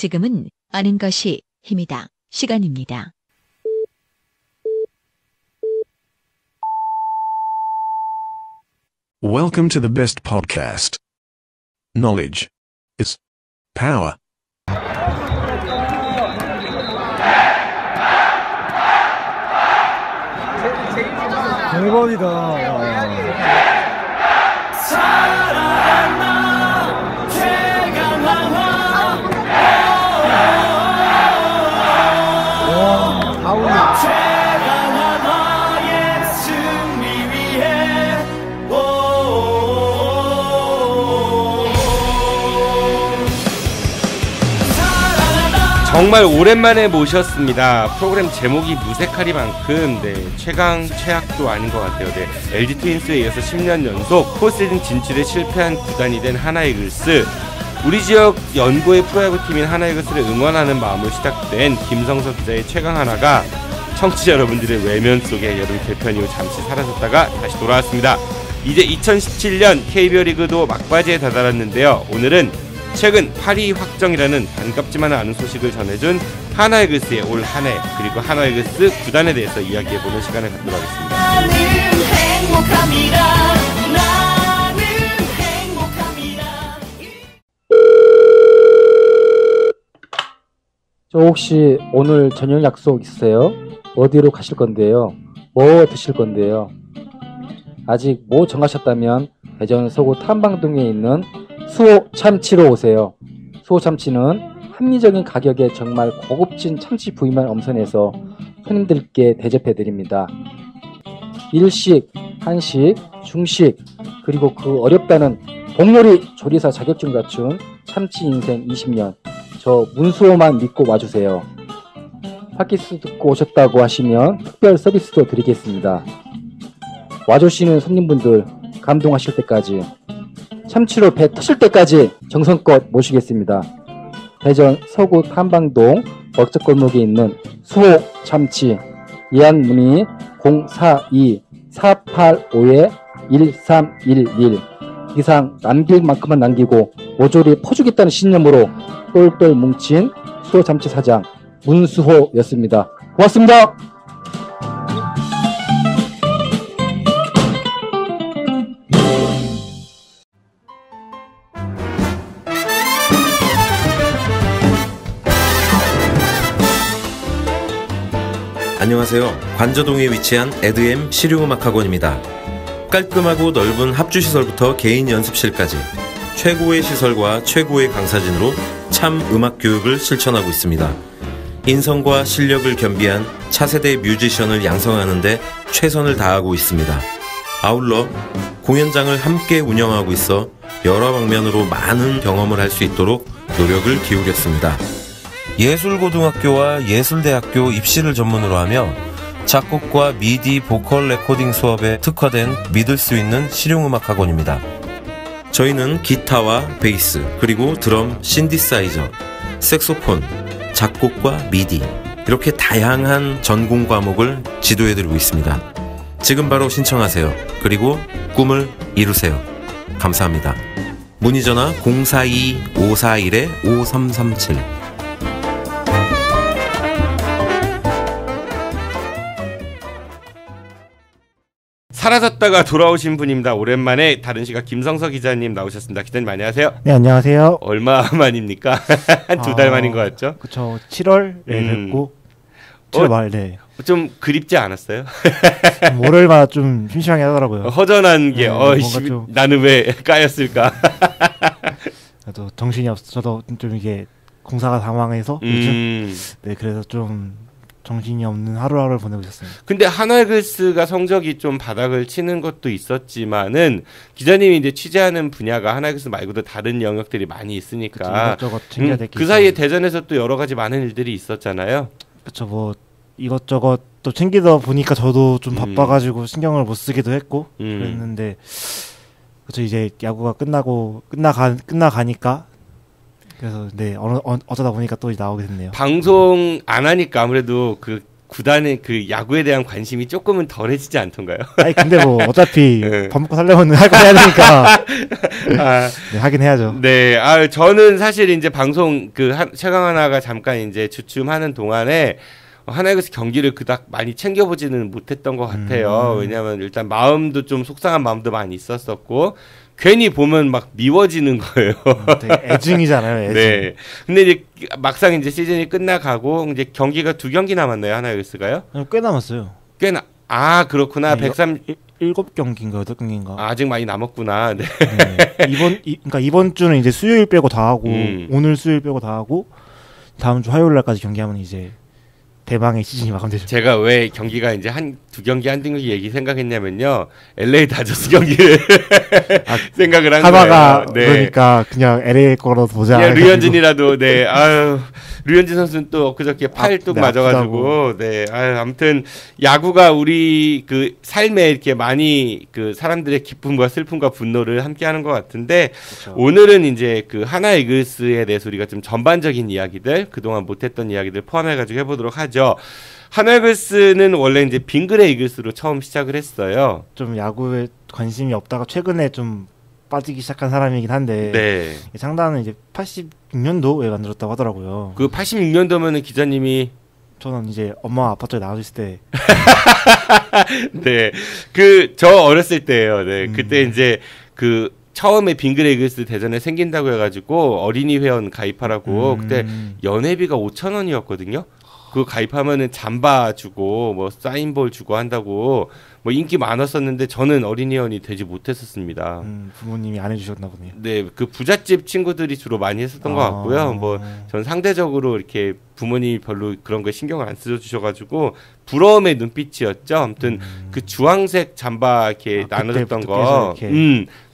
지금은 아는 것이 힘이다. 시간입니다. Welcome to the best podcast. Knowledge is power. 대박이다. 정말 오랜만에 모셨습니다. 프로그램 제목이 무색하리만큼 최강 최악도 아닌 것 같아요. LG 트윈스에 이어서 10년 연속 포스트시즌 진출에 실패한 구단이 된 하나이글스. 우리 지역 연고의 프로야구팀인 하나이글스를 응원하는 마음으로 시작된 김성석 기자의 최강 하나가 청취자 여러분들의 외면 속에 여름 개편 이후 잠시 사라졌다가 다시 돌아왔습니다. 이제 2017년 KBO 리그도 막바지에 다다랐는데요. 오늘은 최근 8위 확정이라는 반갑지만은 않은 소식을 전해준 하나이글스의 올 한 해, 그리고 하나이글스 구단에 대해서 이야기해보는 시간을 갖도록 하겠습니다. 나는 행복합니다. 저 혹시 오늘 저녁 약속 있으세요? 어디로 가실 건데요? 뭐 드실 건데요? 아직 뭐 정하셨다면 대전 서구 탐방동에 있는 수호 참치로 오세요. 수호 참치는 합리적인 가격에 정말 고급진 참치 부위만 엄선해서 손님들께 대접해드립니다. 일식, 한식, 중식, 그리고 그 어렵다는 복요리 조리사 자격증 갖춘 참치 인생 20년. 저 문수호만 믿고 와주세요. 팟캐스트 듣고 오셨다고 하시면 특별 서비스도 드리겠습니다. 와주시는 손님분들 감동하실 때까지, 참치로 배 터질 때까지 정성껏 모시겠습니다. 대전 서구 탐방동 먹적골목에 있는 수호 참치. 예약 문의 042-485-1311. 이상 남길 만큼만 남기고 모조리 퍼주겠다는 신념으로 똘똘 뭉친 수호 참치 사장 문수호였습니다. 고맙습니다. 안녕하세요. 관저동에 위치한 에드엠 실용음악학원입니다. 깔끔하고 넓은 합주시설부터 개인 연습실까지 최고의 시설과 최고의 강사진으로 참 음악 교육을 실천하고 있습니다. 인성과 실력을 겸비한 차세대 뮤지션을 양성하는 데 최선을 다하고 있습니다. 아울러 공연장을 함께 운영하고 있어 여러 방면으로 많은 경험을 할 수 있도록 노력을 기울였습니다. 예술고등학교와 예술대학교 입시를 전문으로 하며 작곡과 미디 보컬 레코딩 수업에 특화된 믿을 수 있는 실용음악학원입니다. 저희는 기타와 베이스, 그리고 드럼, 신디사이저, 색소폰, 작곡과 미디, 이렇게 다양한 전공 과목을 지도해드리고 있습니다. 지금 바로 신청하세요. 그리고 꿈을 이루세요. 감사합니다. 문의전화 042-541-5337. 사라졌다가 돌아오신 분입니다. 오랜만에 다른 시각 김성석 기자님 나오셨습니다. 기자님 안녕하세요. 네, 안녕하세요. 얼마 만입니까? 한 두 달 만인 것 같죠? 그쵸. 7월에 뵙고 7월 말, 네. 좀 그립지 않았어요? 월요일마다 좀 심심하게 하더라고요. 허전한 게 좀... 나는 왜 까였을까? 저도 정신이 없어. 저도 좀 이게 공사가 당황해서 요즘 네, 그래서 좀 정신이 없는 하루하루를 보내고 있었습니다. 근데 하나이글스가 성적이 좀 바닥을 치는 것도 있었지만은 기자님이 이제 취재하는 분야가 하나이글스 말고도 다른 영역들이 많이 있으니까 이것저것 챙겨야 될 게 그 사이에 대전에서 또 여러 가지 많은 일들이 있었잖아요. 그렇죠. 뭐 이것저것 또 챙기다 보니까 저도 좀 바빠가지고 신경을 못 쓰기도 했고 그랬는데 그렇죠. 이제 야구가 끝나가니까 그래서 네 어쩌다 보니까 또 나오게 됐네요. 방송 안 하니까 아무래도 그 구단의 그 야구에 대한 관심이 조금은 덜해지지 않던가요? 아니 근데 뭐 어차피 네. 밥 먹고 살려면 할 거 해야 되니까 네, 하긴 해야죠. 네, 저는 사실 이제 방송 그 최강 하나가 잠깐 이제 주춤하는 동안에 하나이글스 경기를 그닥 많이 챙겨보지는 못했던 것 같아요. 왜냐하면 일단 마음도 좀 속상한 마음도 많이 있었었고 괜히 보면 막 미워지는 거예요. 되게 애증이잖아요. 애증. 네. 근데 이제 막상 이제 시즌이 끝나가고 이제 경기가 2경기 남았나요, 하나이글스가요? 꽤 남았어요. 그렇구나. 네, 7경기인가 8경기인가. 아직 많이 남았구나. 네. 네. 그러니까 이번 주는 이제 수요일 빼고 다 하고 오늘 수요일 빼고 다 하고 다음 주 화요일 날까지 경기하면 이제 대망의 시즌이 마감되죠. 제가 왜 경기가 이제 2경기 1경기 얘기 생각했냐면요. LA 다저스 경기를 생각을 한 하다가 거예요. 네. 그러니까 그냥 LA 거로 보자. 류현진이라도 네. 류현진 선수는 또 그저께 팔 뚝 맞아가지고 네. 아무튼 야구가 우리 그 삶에 이렇게 많이 그 사람들의 기쁨과 슬픔과 분노를 함께하는 것 같은데 그렇죠. 오늘은 이제 그 하나 이글스에 대해서 우리가 좀 전반적인 이야기들 그동안 못했던 이야기들 포함해가지고 해보도록 하죠. 하나 이글스는 원래 이제 빙그레 이글스로 처음 시작을 했어요. 좀 야구에 관심이 없다가 최근에 좀 빠지기 시작한 사람이긴 한데 네. 창단은 이제 86년도에 만들었다고 하더라고요. 그 86년도면은 기자님이 저는 이제 엄마 아빠 쪽에 나와있을 때 네. 그 저 어렸을 때예요. 네. 그때 이제 그 처음에 빙그레 이글스 대전에 생긴다고 해가지고 어린이 회원 가입하라고 그때 연회비가 5,000원이었거든요. 그거 가입하면은 잠바 주고 뭐 사인볼 주고 한다고 뭐 인기 많았었는데 저는 어린이 회원이 되지 못했었습니다. 부모님이 안 해주셨나 보네요. 네, 그 부잣집 친구들이 주로 많이 했었던 것 같고요. 뭐 전 상대적으로 이렇게 부모님이 별로 그런 거 신경을 안 써주셔가지고 부러움의 눈빛이었죠. 아무튼 그 주황색 잠바 이렇게 나눠줬던 거,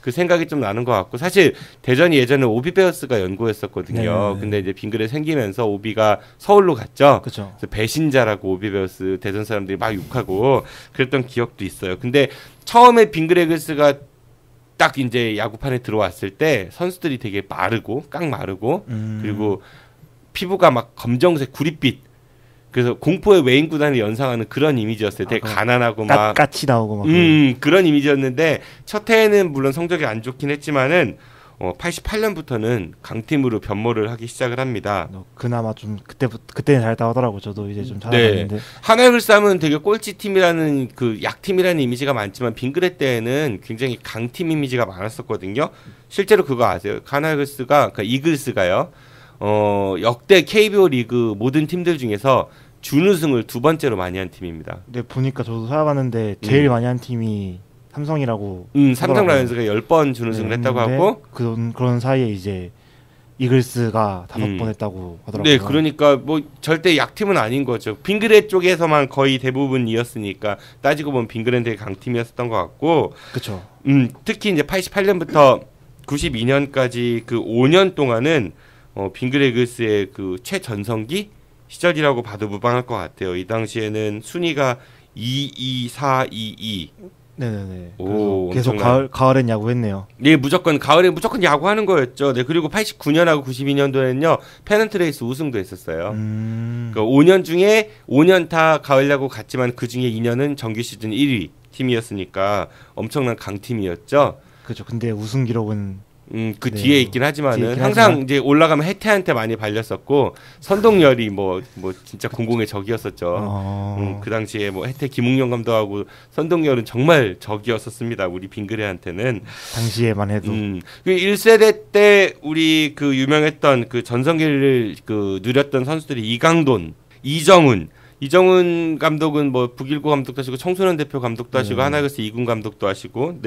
그 생각이 좀 나는 것 같고 사실 대전이 예전에 오비베어스가 연고였었거든요. 네. 근데 이제 빙그레 생기면서 오비가 서울로 갔죠. 그렇죠. 그래서 배신자라고 오비베어스 대전 사람들이 막 욕하고 그랬던 기억도 있어요. 근데 처음에 빙그레 이글스가 딱 이제 야구판에 들어왔을 때 선수들이 되게 마르고 깡 마르고 그리고 피부가 막 검정색 구릿빛 그래서 공포의 외인 구단을 연상하는 그런 이미지였어요. 되게 가난하고 막 까치 나오고 막 그런 이미지였는데 첫 해에는 물론 성적이 안 좋긴 했지만은 88년부터는 강팀으로 변모를 하기 시작을 합니다. 그나마 좀 그때는 잘했다고 하더라고. 저도 이제 좀 찾아봤는데. 네. 하나이글스 하면 되게 꼴찌 팀이라는 그 약팀이라는 이미지가 많지만 빙그레 때에는 굉장히 강팀 이미지가 많았었거든요. 실제로 그거 아세요? 하나이글스가 그러니까 이글스가요. 역대 KBO 리그 모든 팀들 중에서 준우승을 2번째로 많이 한 팀입니다. 네, 보니까 저도 찾아봤는데 제일 많이 한 팀이 삼성이라고. 삼성 라이온즈가 10번 준우승을 했다고 하고 그런 사이에 이제 이글스가 5번 했다고 하더라고요. 네, 그러니까 뭐 절대 약팀은 아닌 거죠. 빙그레 쪽에서만 거의 대부분이었으니까 따지고 보면 빙그레는 되게 강팀이었던 것 같고. 그렇죠. 특히 이제 88년부터 92년까지 그 5년 동안은 빙그레 이글스의 그 최전성기 시절이라고 봐도 무방할 것 같아요. 이 당시에는 순위가 2-2-4-2-2. 네네네. 오, 계속 가을엔 야구했네요. 네, 가을에 무조건 야구하는 거였죠. 네, 그리고 89년하고 92년도에는요 페넌트 레이스 우승도 했었어요. 그러니까 5년 중에 5년 다 가을 야구 갔지만 그 중에 2년은 정규 시즌 1위 팀이었으니까 엄청난 강팀이었죠. 그렇죠. 근데 우승 기록은 그 뒤에 있긴 하지만은 항상 이제 올라가면 해태한테 많이 발렸었고 선동열이 뭐 진짜 공공의 적이었었죠. 그 당시에 뭐 해태 김웅영 감독하고 선동열은 정말 적이었었습니다. 우리 빙그레한테는 당시에만 해도. 그 1세대 때 우리 그 유명했던 그 전성기를 그 누렸던 선수들이 이강돈, 이정훈 감독은 뭐 북일고 감독도 하시고 청소년 대표 감독도 하시고 하나이글스 2군 감독도 하시고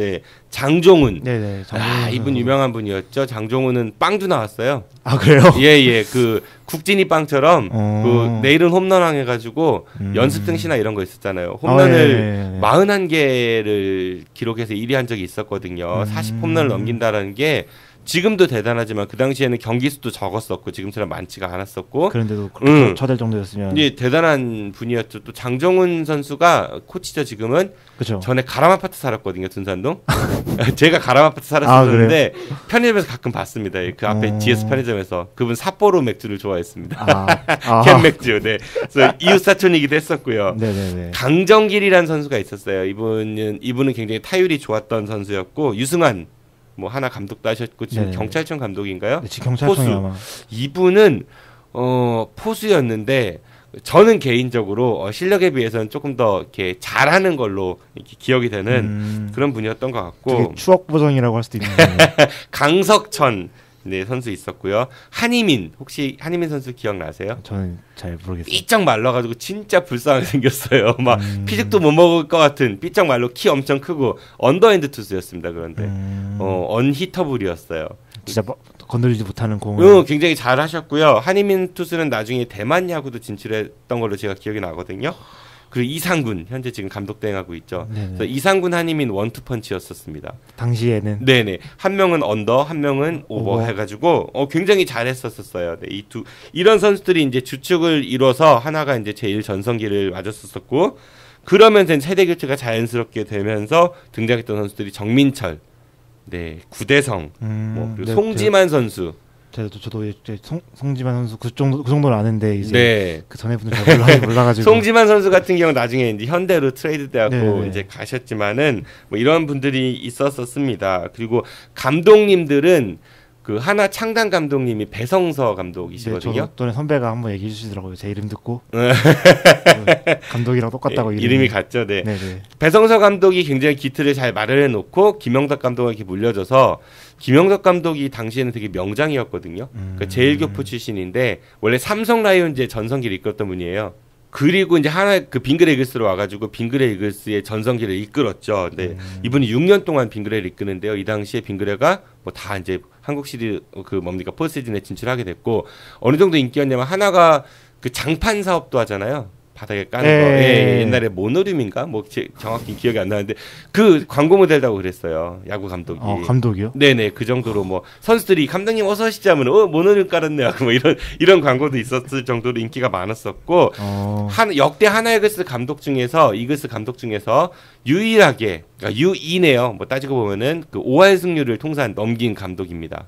장종훈. 네네. 이분 유명한 분이었죠. 장종훈은 빵도 나왔어요. 아, 그래요? 예. 그 국진이 빵처럼 그 내일은 홈런왕 해가지고 연습 등시나 이런 거 있었잖아요. 홈런을 41개를 기록해서 1위 한 적이 있었거든요. 40홈런을 넘긴다라는 게 지금도 대단하지만 그 당시에는 경기 수도 적었었고 지금처럼 많지가 않았었고 그런데도 그렇게 쳐댈 정도였으면 예, 대단한 분이었죠. 또 장정훈 선수가 코치죠. 지금은 그렇죠. 전에 가람 아파트 살았거든요. 둔산동. 제가 가람 아파트 살았었는데 편의점에서 가끔 봤습니다. 그 앞에 GS 편의점에서 그분 삿포로 맥주를 좋아했습니다. 캔 맥주. 네. 그래서 이웃 사촌이기도 했었고요. 네네네. 강정길이라는 선수가 있었어요. 이분은 굉장히 타율이 좋았던 선수였고 유승환 뭐 하나 감독도 하셨고 지금 네네. 경찰청 감독인가요? 네, 지금 경찰청이 포수. 아마 이분은 포수였는데 저는 개인적으로 실력에 비해서는 조금 더 이렇게 잘하는 걸로 이렇게 기억이 되는 그런 분이었던 것 같고 되게 추억 보정이라고 할 수도 있는데 강석천 네, 선수 있었고요. 한희민 혹시 한희민 선수 기억나세요? 저는 잘 모르겠어요. 삐쩍 말라가지고 진짜 불쌍하게 생겼어요. 막 피죽도 못 먹을 것 같은 삐쩍 말로 키 엄청 크고 언더핸드 투수였습니다. 그런데 언히터블이었어요. 진짜 건드리지 못하는 공을 굉장히 잘 하셨고요. 한희민 투수는 나중에 대만 야구도 진출했던 걸로 제가 기억이 나거든요. 그리고 이상군 현재 지금 감독 대행하고 있죠. 그래서 이상군 한희민 원투펀치였었습니다. 당시에는 네네 한 명은 언더 한 명은 오버 해가지고 굉장히 잘했었어요. 네, 이런 선수들이 이제 주축을 이뤄서 하나가 이제 제일 전성기를 맞았었고 그러면서 세대 교체가 자연스럽게 되면서 등장했던 선수들이 정민철, 네 구대성, 뭐 그리고 네, 송지만 선수. 저도 이제 송지만 선수 그 정도는 아는데 이제 네. 그 전에 분들 잘 몰라가지고 송지만 선수 같은 경우 나중에 이제 현대로 트레이드 돼갖고 네. 이제 가셨지만은 뭐 이런 분들이 있었습니다. 그리고 감독님들은 그 하나 창단 감독님이 배성서 감독이시거든요. 네, 저도 선배가 한번 얘기해 주시더라고요. 제 이름 듣고 감독이랑 똑같다고 이름이 같죠. 네. 네네. 배성서 감독이 굉장히 기틀을 잘 마련해 놓고 김영덕 감독에게 물려줘서 김영덕 감독이 당시에는 되게 명장이었거든요. 그러니까 제일교포 출신인데 원래 삼성 라이온즈의 전성기를 이끌었던 분이에요. 그리고 이제 하나 그 빙그레 이글스로 와가지고 빙그레 이글스의 전성기를 이끌었죠. 네, 이분이 6년 동안 빙그레를 이끄는데요. 이 당시에 빙그레가 뭐 다 이제 한국 시리즈 포스트시즌에 진출하게 됐고 어느 정도 인기였냐면 하나가 그 장판 사업도 하잖아요. 바닥에 까는 거. 예, 옛날에 모노륨인가? 뭐 정확히 기억이 안 나는데 그 광고 모델도 하고 그랬어요. 야구 감독이. 감독이요? 네네. 그 정도로 뭐 선수들이 감독님 어서 오시지 하면 모노륨 깔았네. 뭐 이런 광고도 있었을 정도로 인기가 많았었고 역대 하나 이글스 감독 중에서 유일하게 그러니까 유이네요. 뭐 따지고 보면은 그 5할 승률을 통산 넘긴 감독입니다.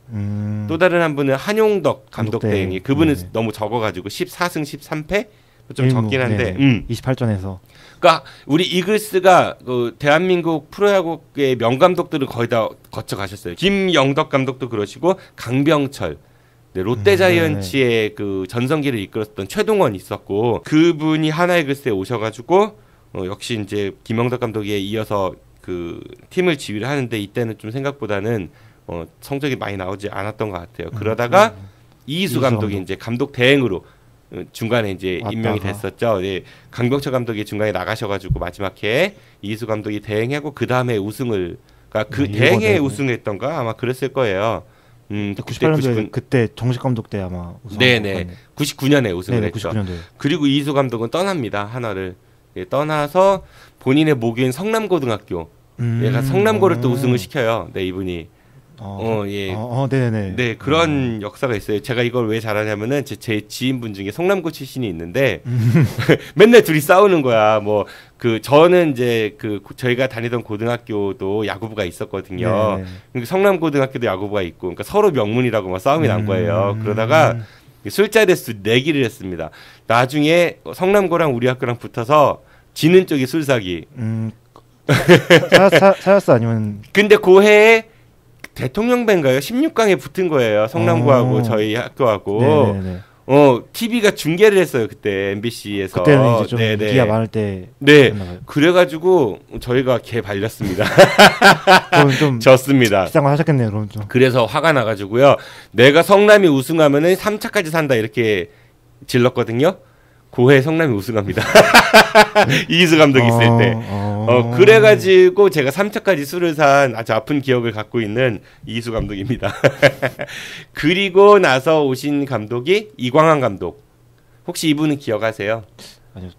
또 다른 한 분은 한용덕 감독 대행이 그분은 너무 적어가지고 14승 13패 좀 적긴 한데 28전에서 그러니까 우리 이글스가 그 대한민국 프로야구의 명감독들을 거의 다 거쳐 가셨어요. 김영덕 감독도 그러시고 강병철 네, 롯데자이언츠의 그 전성기를 이끌었던 최동원 있었고 그분이 하나 이글스에 오셔가지고 역시 이제 김영덕 감독에 이어서 그 팀을 지휘를 하는데 이때는 좀 생각보다는 성적이 많이 나오지 않았던 것 같아요. 그러다가 이희수 감독이 이제 감독 대행으로 중간에 이제 왔다가. 임명이 됐었죠. 예, 강병철 감독이 중간에 나가셔가지고 마지막 해에 이희수 감독이 대행하고 그 다음에 우승을 그러니까 그 대행에 우승했던가 아마 그랬을 거예요. 98년도에 그때 정식 감독 때 아마 네네 99년에 우승을 했죠. 99년도에. 그리고 이희수 감독은 떠납니다. 하나를 떠나서 본인의 모교인 성남고등학교 얘가 성남고를 또 우승을 시켜요. 네 이분이. 예. 네네. 네, 그런 역사가 있어요. 제가 이걸 왜 잘하냐면은 제 지인분 중에 성남고 출신이 있는데 맨날 둘이 싸우는 거야. 뭐 저는 이제 저희가 다니던 고등학교도 야구부가 있었거든요. 그러니까 성남고등학교도 야구부가 있고, 그러니까 서로 명문이라고 막 싸움이 난 거예요. 그러다가 술자리 수 내기를 했습니다. 나중에 성남고랑 우리 학교랑 붙어서 지는 쪽이 술사기. 사였어 아니면? 근데 그 해에 대통령배인가요? 16강에 붙은 거예요. 성남고하고 저희 학교하고. 네네네. TV가 중계를 했어요. 그때 MBC에서. 그때는 이제 좀 인기가 많을 때. 네. 그래가지고 저희가 개 발렸습니다. 좀 졌습니다. 비싼 거 하셨겠네요. 그럼 좀. 그래서 화가 나가지고요. 내가 성남이 우승하면은 3차까지 산다 이렇게 질렀거든요. 고해 성남이 우승합니다. 이희수 감독이 있을 때. 그래가지고 제가 3차까지 술을 산 아주 아픈 기억을 갖고 있는 이희수 감독입니다. 그리고 나서 오신 감독이 이광환 감독. 혹시 이분은 기억하세요? 아니요.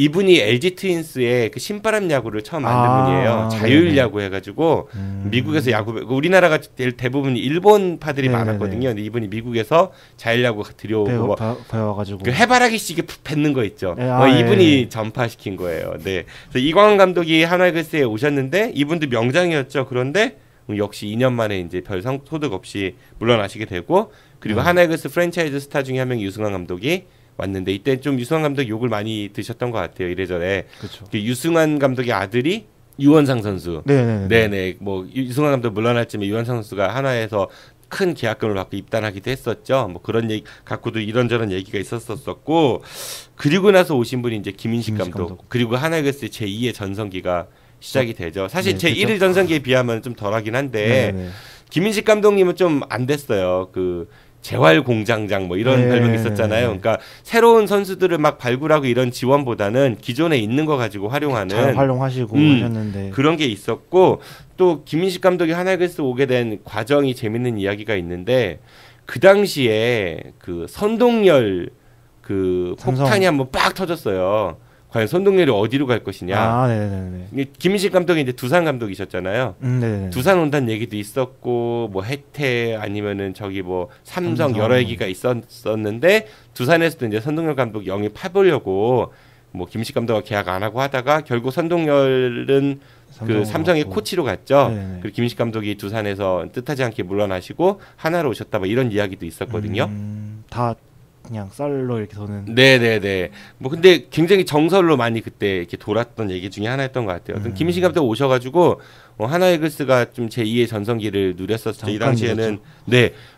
이분이 LG 트윈스의 그 신바람 야구를 처음 만든 분이에요. 자율 야구 해가지고 미국에서 야구 우리나라가 대부분 일본파들이 많았거든요. 근데 이분이 미국에서 자율 야구 들여오고 배워가지고 그 해바라기식에 뱉는 거 있죠. 이분이 전파시킨 거예요. 네. 그래서 이광환 감독이 한화이글스에 오셨는데 이분도 명장이었죠. 그런데 역시 2년 만에 이제 별 소득 없이 물러나시게 되고 그리고 한화이글스 프랜차이즈 스타 중에 한 명이 유승환 감독이 왔는데 이때 좀 유승환 감독 욕을 많이 드셨던 것 같아요. 이래저래. 그렇죠. 유승환 감독의 아들이 유원상 선수. 네네. 뭐 유승환 감독 물러날 쯤에 유원상 선수가 한화에서 큰 계약금을 받고 입단하기도 했었죠. 뭐 그런 얘기 갖고도 이런저런 얘기가 있었었고 그리고 나서 오신 분이 이제 김인식 감독. 그리고 한화이글스의 제2의 전성기가 시작이 되죠. 사실 제1의 전성기에 비하면 좀 덜하긴 한데 김인식 감독님은 좀 안 됐어요. 그 재활 공장장 뭐 이런 별명이 있었잖아요. 그러니까 새로운 선수들을 막 발굴하고 이런 지원보다는 기존에 있는 거 가지고 활용하는 잘 활용하시고 하셨는데 그런 게 있었고 또 김인식 감독이 한화이글스 오게 된 과정이 재밌는 이야기가 있는데 그 당시에 그 선동열 그 폭탄이 한번 빡 터졌어요. 과연 선동열이 어디로 갈 것이냐. 김인식 감독이 이제 두산 감독이셨잖아요. 두산 온다는 얘기도 있었고 뭐 혜태 아니면은 저기 뭐 삼성 여러 얘기가 있었는데 두산에서도 이제 선동열 감독 영입해보려고 뭐 김인식 감독과 계약 안 하고 하다가 결국 선동열은 그 삼성의 코치로 갔죠. 그리고 김인식 감독이 두산에서 뜻하지 않게 물러나시고 하나로 오셨다 뭐 이런 이야기도 있었거든요. 다 그냥 썰로 이렇게 도는. 네네네. 뭐 근데 굉장히 정설로 많이 그때 이렇게 돌았던 얘기 중에 하나였던 것 같아요. 김인식 감독 오셔가지고 한화이글스가 좀 제2의 전성기를 누렸었죠. 이 당시에는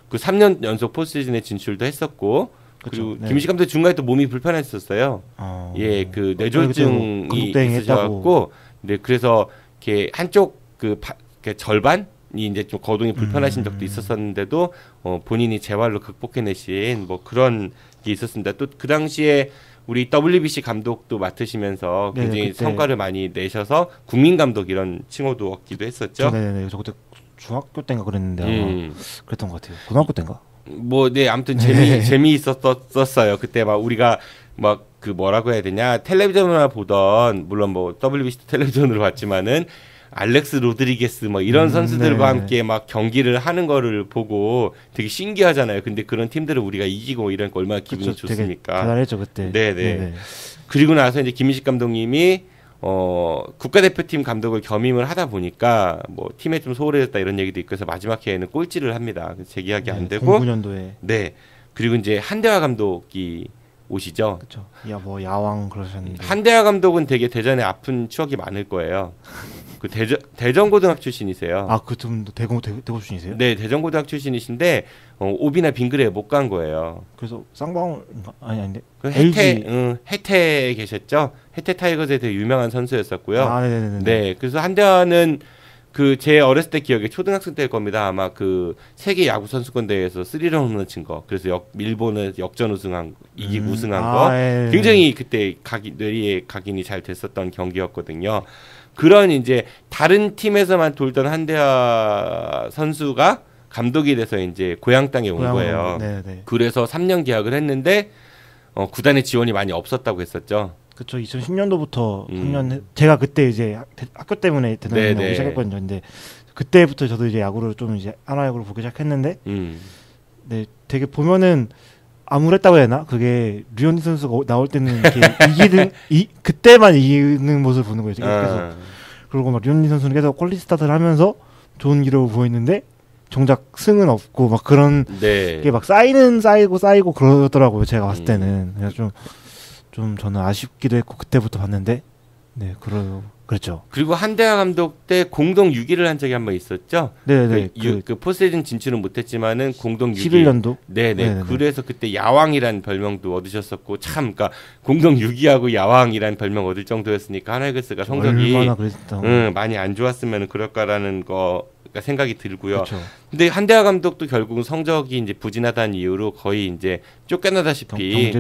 그 3년 연속 포스트시즌에 진출도 했었고. 그리고 김인식 감독 중간에 또 몸이 불편했었어요. 그 뇌졸중이 있으셔갖고, 그래서 이렇게 한쪽 절반이 이제 좀 거동이 불편하신 적도 있었었는데도 본인이 재활로 극복해내신 뭐 그런 게 있었습니다. 또 그 당시에 우리 WBC 감독도 맡으시면서 굉장히 성과를 많이 내셔서 국민 감독 이런 칭호도 얻기도 했었죠. 네네. 저 그때 중학교 때인가 그랬는데 아마 그랬던 것 같아요. 고등학교 때인가? 뭐 아무튼 재미있었어요. 그때 막 우리가 막 그 뭐라고 해야 되냐 텔레비전으로 보던 물론 뭐 WBC 텔레비전으로 봤지만은 알렉스 로드리게스 뭐 이런 선수들과 함께 막 경기를 하는 거를 보고 되게 신기하잖아요. 근데 그런 팀들을 우리가 이기고 이런 거 얼마나 기분이 좋습니까? 대단했죠 그때. 네네. 그리고 나서 이제 김인식 감독님이 국가대표팀 감독을 겸임을 하다 보니까 뭐 팀에 좀 소홀해졌다 이런 얘기도 있고 해서 마지막 해에는 꼴찌를 합니다. 재계약이 안 되고. 09년도에. 네. 그리고 이제 한대화 감독이 오시죠. 그렇죠. 뭐 야왕 그러셨는데. 한대화 감독은 되게 대전에 아픈 추억이 많을 거예요. 그 대전고등학교 출신이세요. 그분도 대구 출신이세요? 네, 대전고등학교 출신이신데 오비나 빙그레에 못 간 거예요. 그래서 쌍방울 아닌데. 그 해태 계셨죠? 해태 타이거즈에 되게 유명한 선수였었고요. 네네네. 네, 그래서 한대화는 그 제 어렸을 때 기억에 초등학생 때일 겁니다. 아마 그 세계 야구 선수권 대회에서 3런 홈런 친 거. 그래서 일본을 역전 우승한 거. 굉장히 그때 뇌리에 각인이 잘 됐었던 경기였거든요. 그런 이제 다른 팀에서만 돌던 한대화 선수가 감독이 돼서 이제 고향 땅에 온 거예요. 네네. 그래서 3년 계약을 했는데 구단의 지원이 많이 없었다고 했었죠. 그렇죠. 2010년도부터 3년 제가 그때 이제 학교 때문에 대단히 오기 시작했거든요. 근데 그때부터 저도 이제 야구를 좀 이제 하나야구를 보기 시작했는데, 네, 되게 보면은 암울했다고 해야 되나? 그게 류현진 선수가 나올 때는 이렇게 그때만 이기는 모습을 보는 거예요. 계속. 그리고 막 류현진 선수는 계속 퀄리티 스타트를 하면서 좋은 기록을 보였는데 정작 승은 없고 막 그런 게 막 쌓이고 그러더라고요. 제가 봤을 때는. 그래서 좀 저는 아쉽기도 했고 그때부터 봤는데 그랬죠. 그리고 한대화 감독 때 공동 6위를 한 적이 한 번 있었죠. 네네. 그 포스트시즌 진출은 못했지만은 공동 6위. 11년도. 네네. 그래서 그때 야왕이라는 별명도 얻으셨었고 참, 그러니까 공동 6위하고 야왕이라는 별명 얻을 정도였으니까 한화이글스가 성적이 많이 안 좋았으면 그럴까라는 거. 생각이 들고요. 그쵸. 근데 한대화 감독도 결국은 성적이 이제 부진하다는 이유로 거의 이제 쫓겨나다시피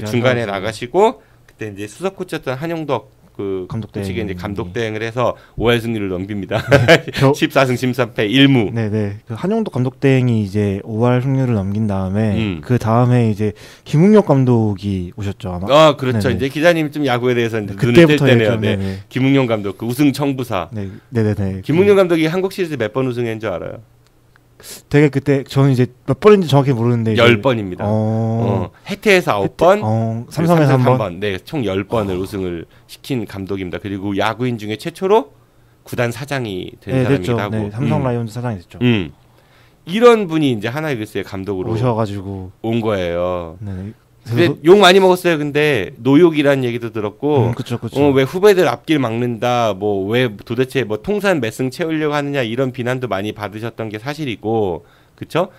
중간에 나가시고 그때 이제 수석 코치였던 한용덕 그 감독 이제 감독 대행을 해서 5할 승리를 넘깁니다. 네, 14승 13패 1무. 네네. 그 한용덕 감독 대행이 이제 5할 승률을 넘긴 다음에 그 다음에 이제 김웅yok 감독이 오셨죠 아마. 아 그렇죠. 네네. 이제 기자님 좀 야구에 대해서 눈을 뜰 그때부터 때네요. 네. 김웅yok 감독 그 우승 청부사. 네, 네네네. 김웅yok 감독이 한국 시리즈 몇 번 우승한 줄 알아요? 되게 그때 저는 이제 몇 번인지 정확히 모르는데 10번입니다. 해태에서 9번, 삼성에서 1번. 네, 총 10번을 우승을 시킨 감독입니다. 그리고 야구인 중에 최초로 구단 사장이 된 사람이기도 하고. 네, 삼성 라이온즈 사장이 됐죠. 이런 분이 이제 하나이글스의 감독으로 오셔가지고 온 거예요. 네. 근데 욕 많이 먹었어요. 근데 노욕이라는 얘기도 들었고, 그쵸. 왜 후배들 앞길 막는다, 뭐 왜 도대체 뭐 통산 몇 승 채우려고 하느냐 이런 비난도 많이 받으셨던 게 사실이고, 그쵸?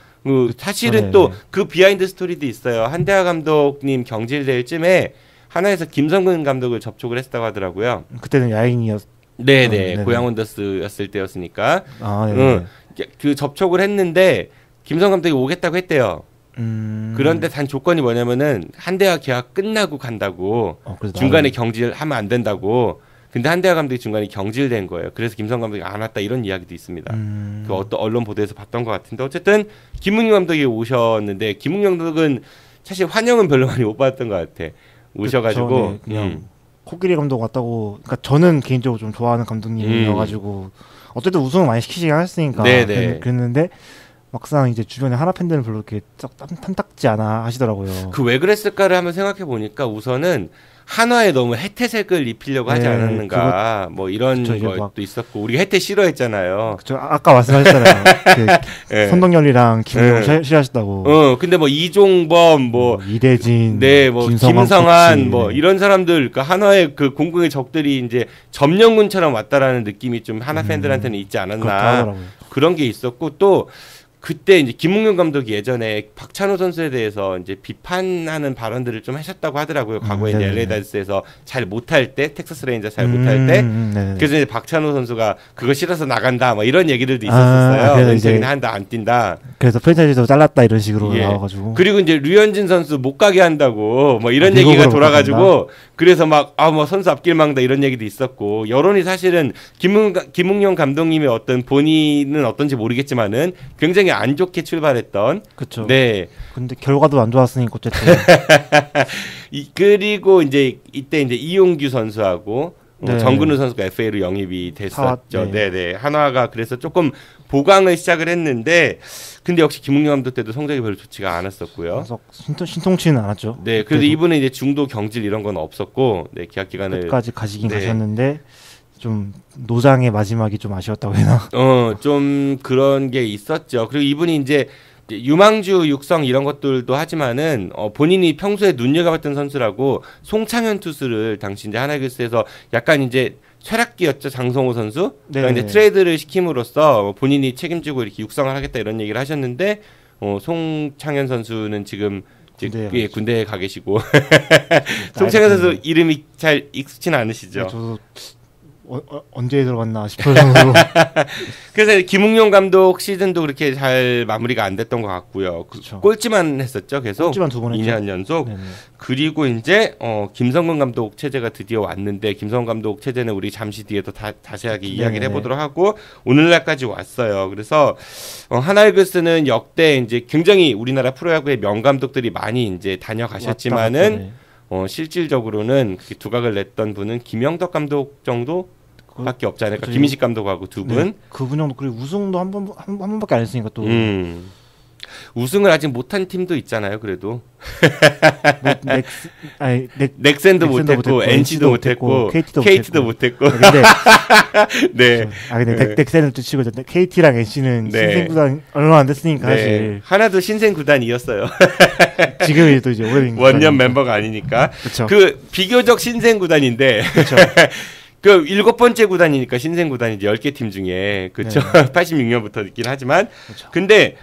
사실은 또 그 비하인드 스토리도 있어요. 한대하 감독님 경질될 쯤에 하나에서 김성근 감독을 접촉을 했다고 하더라고요. 그때는 야인이었. 네네, 고양 원더스였을 때였으니까. 네. 그 접촉을 했는데 김성 감독이 오겠다고 했대요. 그런데 단 조건이 뭐냐면은 한대하 계약 끝나고 간다고. 중간에 경질하면 안 된다고. 근데 한대하 감독이 중간에 경질된 거예요. 그래서 김성 감독이 안 왔다 이런 이야기도 있습니다. 그 어떤 언론 보도에서 봤던 것 같은데 어쨌든 김웅영 감독이 오셨는데 김웅영 감독은 사실 환영은 별로 많이 못 받았던 것 같아. 오셔가지고 그냥 코끼리 감독 왔다고. 그러니까 저는 개인적으로 좀 좋아하는 감독님이어가지고 어쨌든 우승을 많이 시키시긴 했으니까 그랬는데. 막상 이제 주변에 하나 팬들은 별로 이렇게 썩 탐탁지 않아 하시더라고요. 그 왜 그랬을까를 한번 생각해 보니까 우선은 한화에 너무 혜태색을 입히려고 하지 않았는가 뭐 이런 것도 있었고 우리가 혜태 싫어했잖아요. 그쵸, 아까 말씀하셨잖아요. 그 선동열이랑 김웅영 싫어하셨다고. 근데 뭐 이종범 뭐 이대진, 뭐 김성한 뭐 이런 사람들 그러니까 한화의 그 공공의 적들이 이제 점령군처럼 왔다라는 느낌이 좀 한화 팬들한테는 있지 않았나 그런 게 있었고 또. 그때 이제 김웅영 감독이 예전에 박찬호 선수에 대해서 이제 비판하는 발언들을 좀 하셨다고 하더라고요. 과거에 이제 LA 다저스에서 잘 못할 때, 텍사스 레인저 잘 못할 때, 그래서 이제 박찬호 선수가 그거 싫어서 나간다, 뭐 이런 얘기들도 있었어요. 은퇴는 한다, 안 뛴다. 그래서 프랜차이즈도 잘랐다 이런 식으로 나와가지고. 그리고 이제 류현진 선수 못 가게 한다고, 뭐 이런 얘기가 돌아가지고, 그래서 막 뭐 선수 앞길 막다 이런 얘기도 있었고, 여론이 사실은 김웅영 감독님의 어떤 본인은 어떤지 모르겠지만은 굉장히 안 좋게 출발했던. 그렇죠. 네. 근데 결과도 안 좋았으니까 어쨌든. 그리고 이제 이때 이제 이용규 선수하고 정근우 선수가 FA로 영입이 됐었죠. 네네. 한화가 그래서 조금 보강을 시작을 했는데, 근데 역시 김웅영 감독 때도 성적이 별로 좋지가 않았었고요. 신통치는 않았죠. 네. 그래도 이분은 이제 중도 경질 이런 건 없었고, 네 계약 기간을 끝까지 가시긴 가셨는데. 좀 노장의 마지막이 좀 아쉬웠다고 해나? 좀 그런 게 있었죠. 그리고 이분이 이제 유망주 육성 이런 것들도 하지만은 본인이 평소에 눈여겨봤던 선수라고 송창현 투수를 당시 이제 하나이글스에서 약간 이제 쇠락기였죠. 장성호 선수. 그러니까 이제 트레이드를 시킴으로써 본인이 책임지고 이렇게 육성을 하겠다 이런 얘기를 하셨는데 송창현 선수는 지금 군대에 가 계시고 송창현 선수 이름이 잘 익숙치는 않으시죠? 네, 저도 언제 들어갔나 싶을 정도로. 그래서 김웅영 감독 시즌도 그렇게 잘 마무리가 안 됐던 것 같고요. 꼴찌만 했었죠. 계속 꼴찌만 2번 했죠. 2년 연속. 네네. 그리고 이제 김성근 감독 체제가 드디어 왔는데 김성근 감독 체제는 우리 잠시 뒤에 더 자세하게 이야기를 해보도록 하고 오늘날까지 왔어요. 그래서 하나이글스는 역대 이제 굉장히 우리나라 프로야구의 명감독들이 많이 이제 다녀가셨지만은 실질적으로는 두각을 냈던 분은 김영덕 감독 정도 밖에 없지 않을까. 김인식 감독하고 두 분. 네, 그분 정도. 그리고 우승도 한 번밖에 안 했으니까 또. 우승을 아직 못한 팀도 있잖아요. 그래도. 넥센도 못했고, NC도 못했고, KT도 못했고. 근데 네. 근데 넥센을 또 치고 KT랑 NC는 신생 구단 얼마 안 됐으니까 사실. 하나도 신생 구단이었어요. 지금이 또 이제 오래된 원년 멤버가 아니니까. 그쵸. 그 비교적 신생 구단인데. 그렇죠. 그 7번째 구단이니까 신생 구단이지 10개 팀 중에 그렇죠. 86년부터 있긴 하지만 그쵸. 근데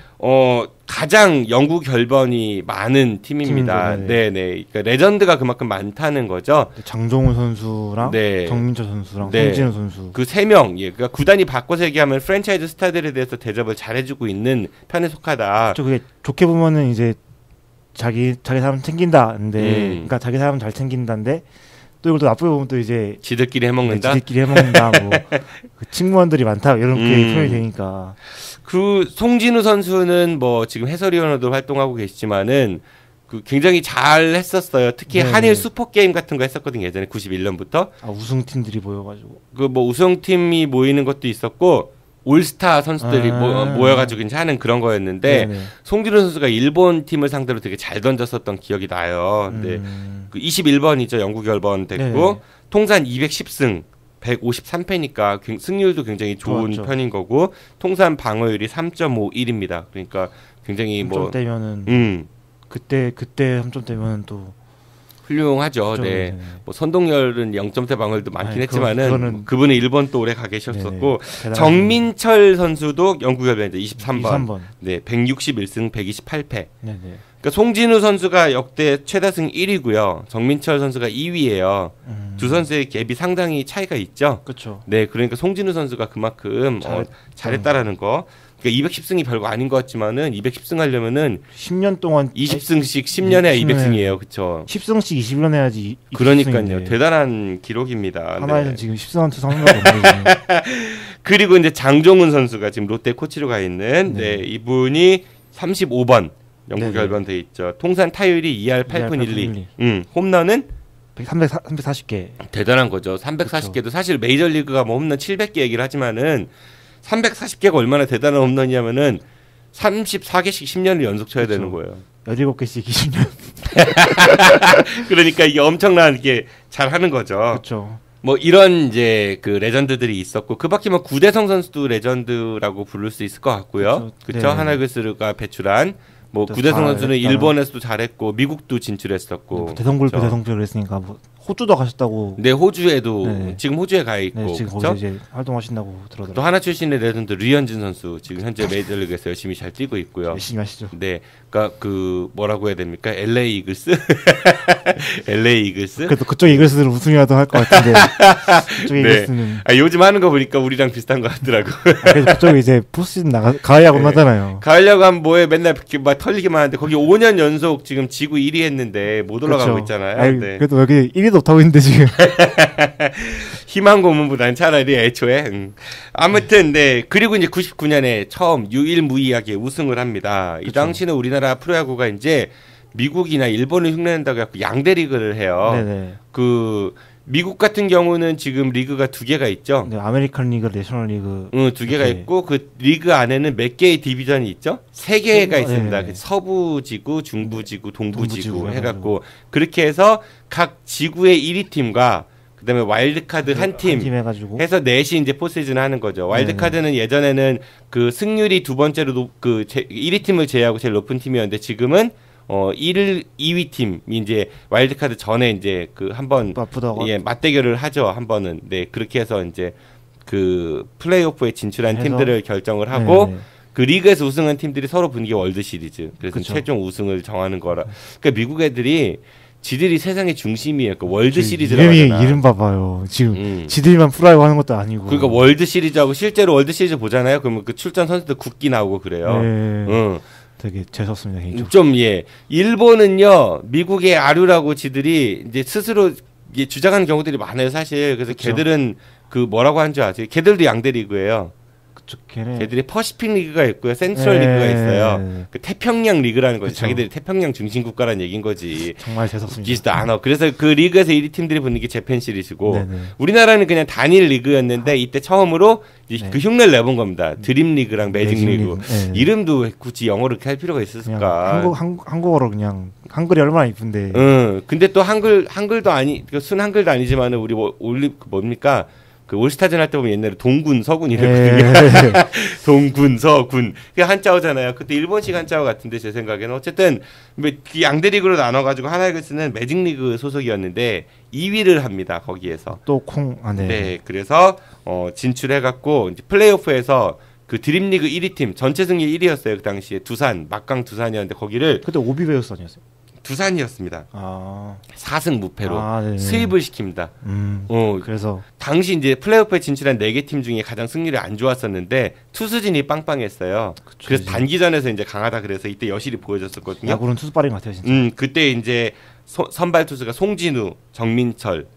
가장 영구 결번이 많은 팀입니다. 네네. 그러니까 레전드가 그만큼 많다는 거죠. 장종훈 선수랑 정민철 선수랑 송진우 선수. 그 3명. 그러니까 구단이 바꿔서 얘기하면 프랜차이즈 스타들에 대해서 대접을 잘해주고 있는 편에 속하다. 그게 좋게 보면은 이제 자기 사람 챙긴다인데, 그러니까 자기 사람 잘 챙긴다인데. 또 이걸 또 나쁘게 보면 또 이제 지들끼리 해먹는다. 지들끼리 해먹는다. 뭐 그 친구원들이 많다 이런 게 표현이 되니까. 그 송진우 선수는 뭐 지금 해설위원으로도 활동하고 계시지만은 그 굉장히 잘 했었어요. 특히 네네. 한일 슈퍼 게임 같은 거 했었거든요. 예전에 91년부터. 아 우승팀들이 모여가지고. 그 뭐 우승팀이 모이는 것도 있었고 올스타 선수들이 모여가지고 이제 하는 그런 거였는데 네네. 송진우 선수가 일본 팀을 상대로 되게 잘 던졌었던 기억이 나요. 근데 그 21번이죠. 영구 결번 됐고 네네. 통산 210승 153패니까 승률도 굉장히 좋은 좋았죠. 편인 거고 통산 방어율이 3.51입니다. 그러니까 굉장히 3점대면은 그때 3점대면은 또 훌륭하죠. 그렇죠. 네. 네. 뭐 선동열은 0점대 방어율도 많긴 아니, 했지만은 그거는 그분은 일본 또 오래 가 계셨었고 네네. 정민철 선수도 영구 결변이죠. 23번. 23번. 네, 161승 128패. 네네. 그러니까 송진우 선수가 역대 최다승 1위고요. 정민철 선수가 2위예요. 두 선수의 갭이 상당히 차이가 있죠. 그렇죠. 네, 그러니까 송진우 선수가 그만큼 잘했다라는 거. 그러니까 210승이 별거 아닌 것 같지만은 210승 하려면은 10년 동안 20승씩 10년에 200승이에요. 그렇죠. 10승씩 20년 해야지. 그러니까요. 대단한 기록입니다. 하나에는 네. 지금 10승 한투 상가 없네요. 그리고 이제 장종훈 선수가 지금 롯데 코치로 가 있는 네, 이분이 35번 영구 네네. 결번돼 있죠. 통산 타율이 2할 8푼 1리. 홈런은 340개. 대단한 거죠. 340개도 사실 메이저리그가 뭐 홈런 700개 얘기를 하지만은 340개가 얼마나 대단한 홈런이냐면은 34개씩 10년을 연속 쳐야 그쵸. 되는 거예요. 17개씩 20년. 그러니까 이게 엄청난 게 잘하는 거죠. 그렇죠. 뭐 이런 이제 그 레전드들이 있었고 그 밖에 뭐 구대성 선수도 레전드라고 부를 수 있을 것 같고요. 그렇죠. 네. 하나글스가 배출한 뭐 또 구대성 선수는 잘했다는. 일본에서도 잘했고 미국도 진출했었고 대성불교 그렇죠. 대성불교를 했으니까 뭐 호주도 가셨다고. 네, 호주에도 네. 지금 호주에 가 있고 네, 지금 그렇죠? 거기서 이제 활동하신다고 또 들었더라고요. 하나 출신의 레전드 류현진 선수 지금 현재 메이저리그에서 열심히 잘 뛰고 있고요. 열심히 하시죠. 네, 그러니까 그 뭐라고 해야 됩니까? LA 이글스, LA 이글스. 그래도 그쪽 이글스는 우승이라도 할 것 같은데. 그쪽 네. 이글스는. 아, 요즘 하는 거 보니까 우리랑 비슷한 것 같더라고. 그래도 그쪽이 이제 포스시즌 가을 야구 하잖아요. 가을야구 하면 뭐해 맨날 이렇게 막 털리기만 하는데 거기 5년 연속 지금 지구 1위 했는데 못 올라가고 그렇죠. 있잖아요. 아니, 네. 그래도 여기 1위도 못하고 있는데 지금. 희망 고문보다는 차라리 애초에 아무튼 네 그리고 이제 99년에 처음 유일무이하게 우승을 합니다. 이 그쵸. 당시는 우리나라 프로야구가 이제 미국이나 일본을 흉내낸다고 해서 양대 리그를 해요. 네네. 그 미국 같은 경우는 지금 리그가 2개가 있죠. 네, 아메리칸 리그, 내셔널 리그. 2개가 이렇게. 있고 그 리그 안에는 몇 개의 디비전이 있죠? 3개가 있습니다. 네. 그 서부지구, 중부지구, 동부지구 동부지구 해갖고 그렇게 해서 각 지구의 1위 팀과 그다음에 와일드카드 한 팀 해가지고. 해서 넷이 이제 포스시즌 하는 거죠. 와일드카드는 예전에는 그 승률이 두 번째로 1위 팀을 제외하고 제일 높은 팀이었는데 지금은 2위 팀이 이제 와일드카드 전에 이제 그 한번 바쁘다고. 예, 맞대결을 하죠. 한 번은. 네, 그렇게 해서 이제 그 플레이오프에 진출한 해서? 팀들을 결정을 하고 네네. 그 리그에서 우승한 팀들이 서로 부는 게 월드 시리즈. 그래서 그쵸. 최종 우승을 정하는 거라. 그러니까 미국 애들이 지들이 세상의 중심이에요. 그 월드 시리즈라고 하잖아. 이름 봐봐요. 지금 음. 지들만 프로야구 하는 것도 아니고. 그러니까 월드 시리즈하고 실제로 월드 시리즈 보잖아요. 그러면 그 출전 선수들 국기 나오고 그래요. 네. 응. 되게 재수없습니다. 개인적으로. 좀 예. 일본은요. 미국의 아류라고 지들이 이제 스스로 이게 주장하는 경우들이 많아요, 사실. 그래서 그쵸. 걔들은 그 뭐라고 하는 줄 아세요? 걔들도 양대 리그예요. 그쪽 걔네. 걔들이 퍼시픽 리그가 있고요. 센트럴 네. 리그가 있어요. 그 태평양 리그라는 거지. 그쵸. 자기들이 태평양 중심 국가라는 얘기인 거지. 정말 재수없습니다. 웃기지도 않아. 그래서 그 리그에서 1위 팀들이 붙는 게 재팬 시리즈고 네네. 우리나라는 그냥 단일 리그였는데 이때 처음으로 네. 그 흉내를 내본 겁니다. 드림 리그랑 매직 리그. 네. 이름도 왜 굳이 영어로 이렇게 할 필요가 있었을까? 그냥 한국어로 그냥 한글이 얼마나 이쁜데. 응. 근데 또 한글도 아니, 순 한글도 아니지만은 우리 뭡니까? 그 올스타전 할 때 보면 옛날에 동군 서군 이랬거든요. 네. 동군 서군 그 한자어잖아요. 그때 일본식 한자어 같은데 제 생각에는 어쨌든 그 양대 리그로 나눠가지고 하나이글스는 매직 리그 소속이었는데 2위를 합니다. 거기에서. 또 네. 네. 그래서 진출해갖고 이제 플레이오프에서 그 드림 리그 1위 팀 전체 승리 1위였어요. 그 당시에 막강 두산이었는데 거기를 그때 오비베우스 아니었어요? 두산이었습니다. 아. 4승 무패로 네네. 수입을 시킵니다. 그래서 당시 이제 플레이오프에 진출한 4개 팀 중에 가장 승률이 안 좋았었는데 투수진이 빵빵했어요. 그래서 이제. 단기전에서 이제 강하다 그래서 이때 여실히 보여줬었거든요. 야구는 투수빨인 것 같아요, 진짜. 그때 이제 선발 투수가 송진우, 정민철,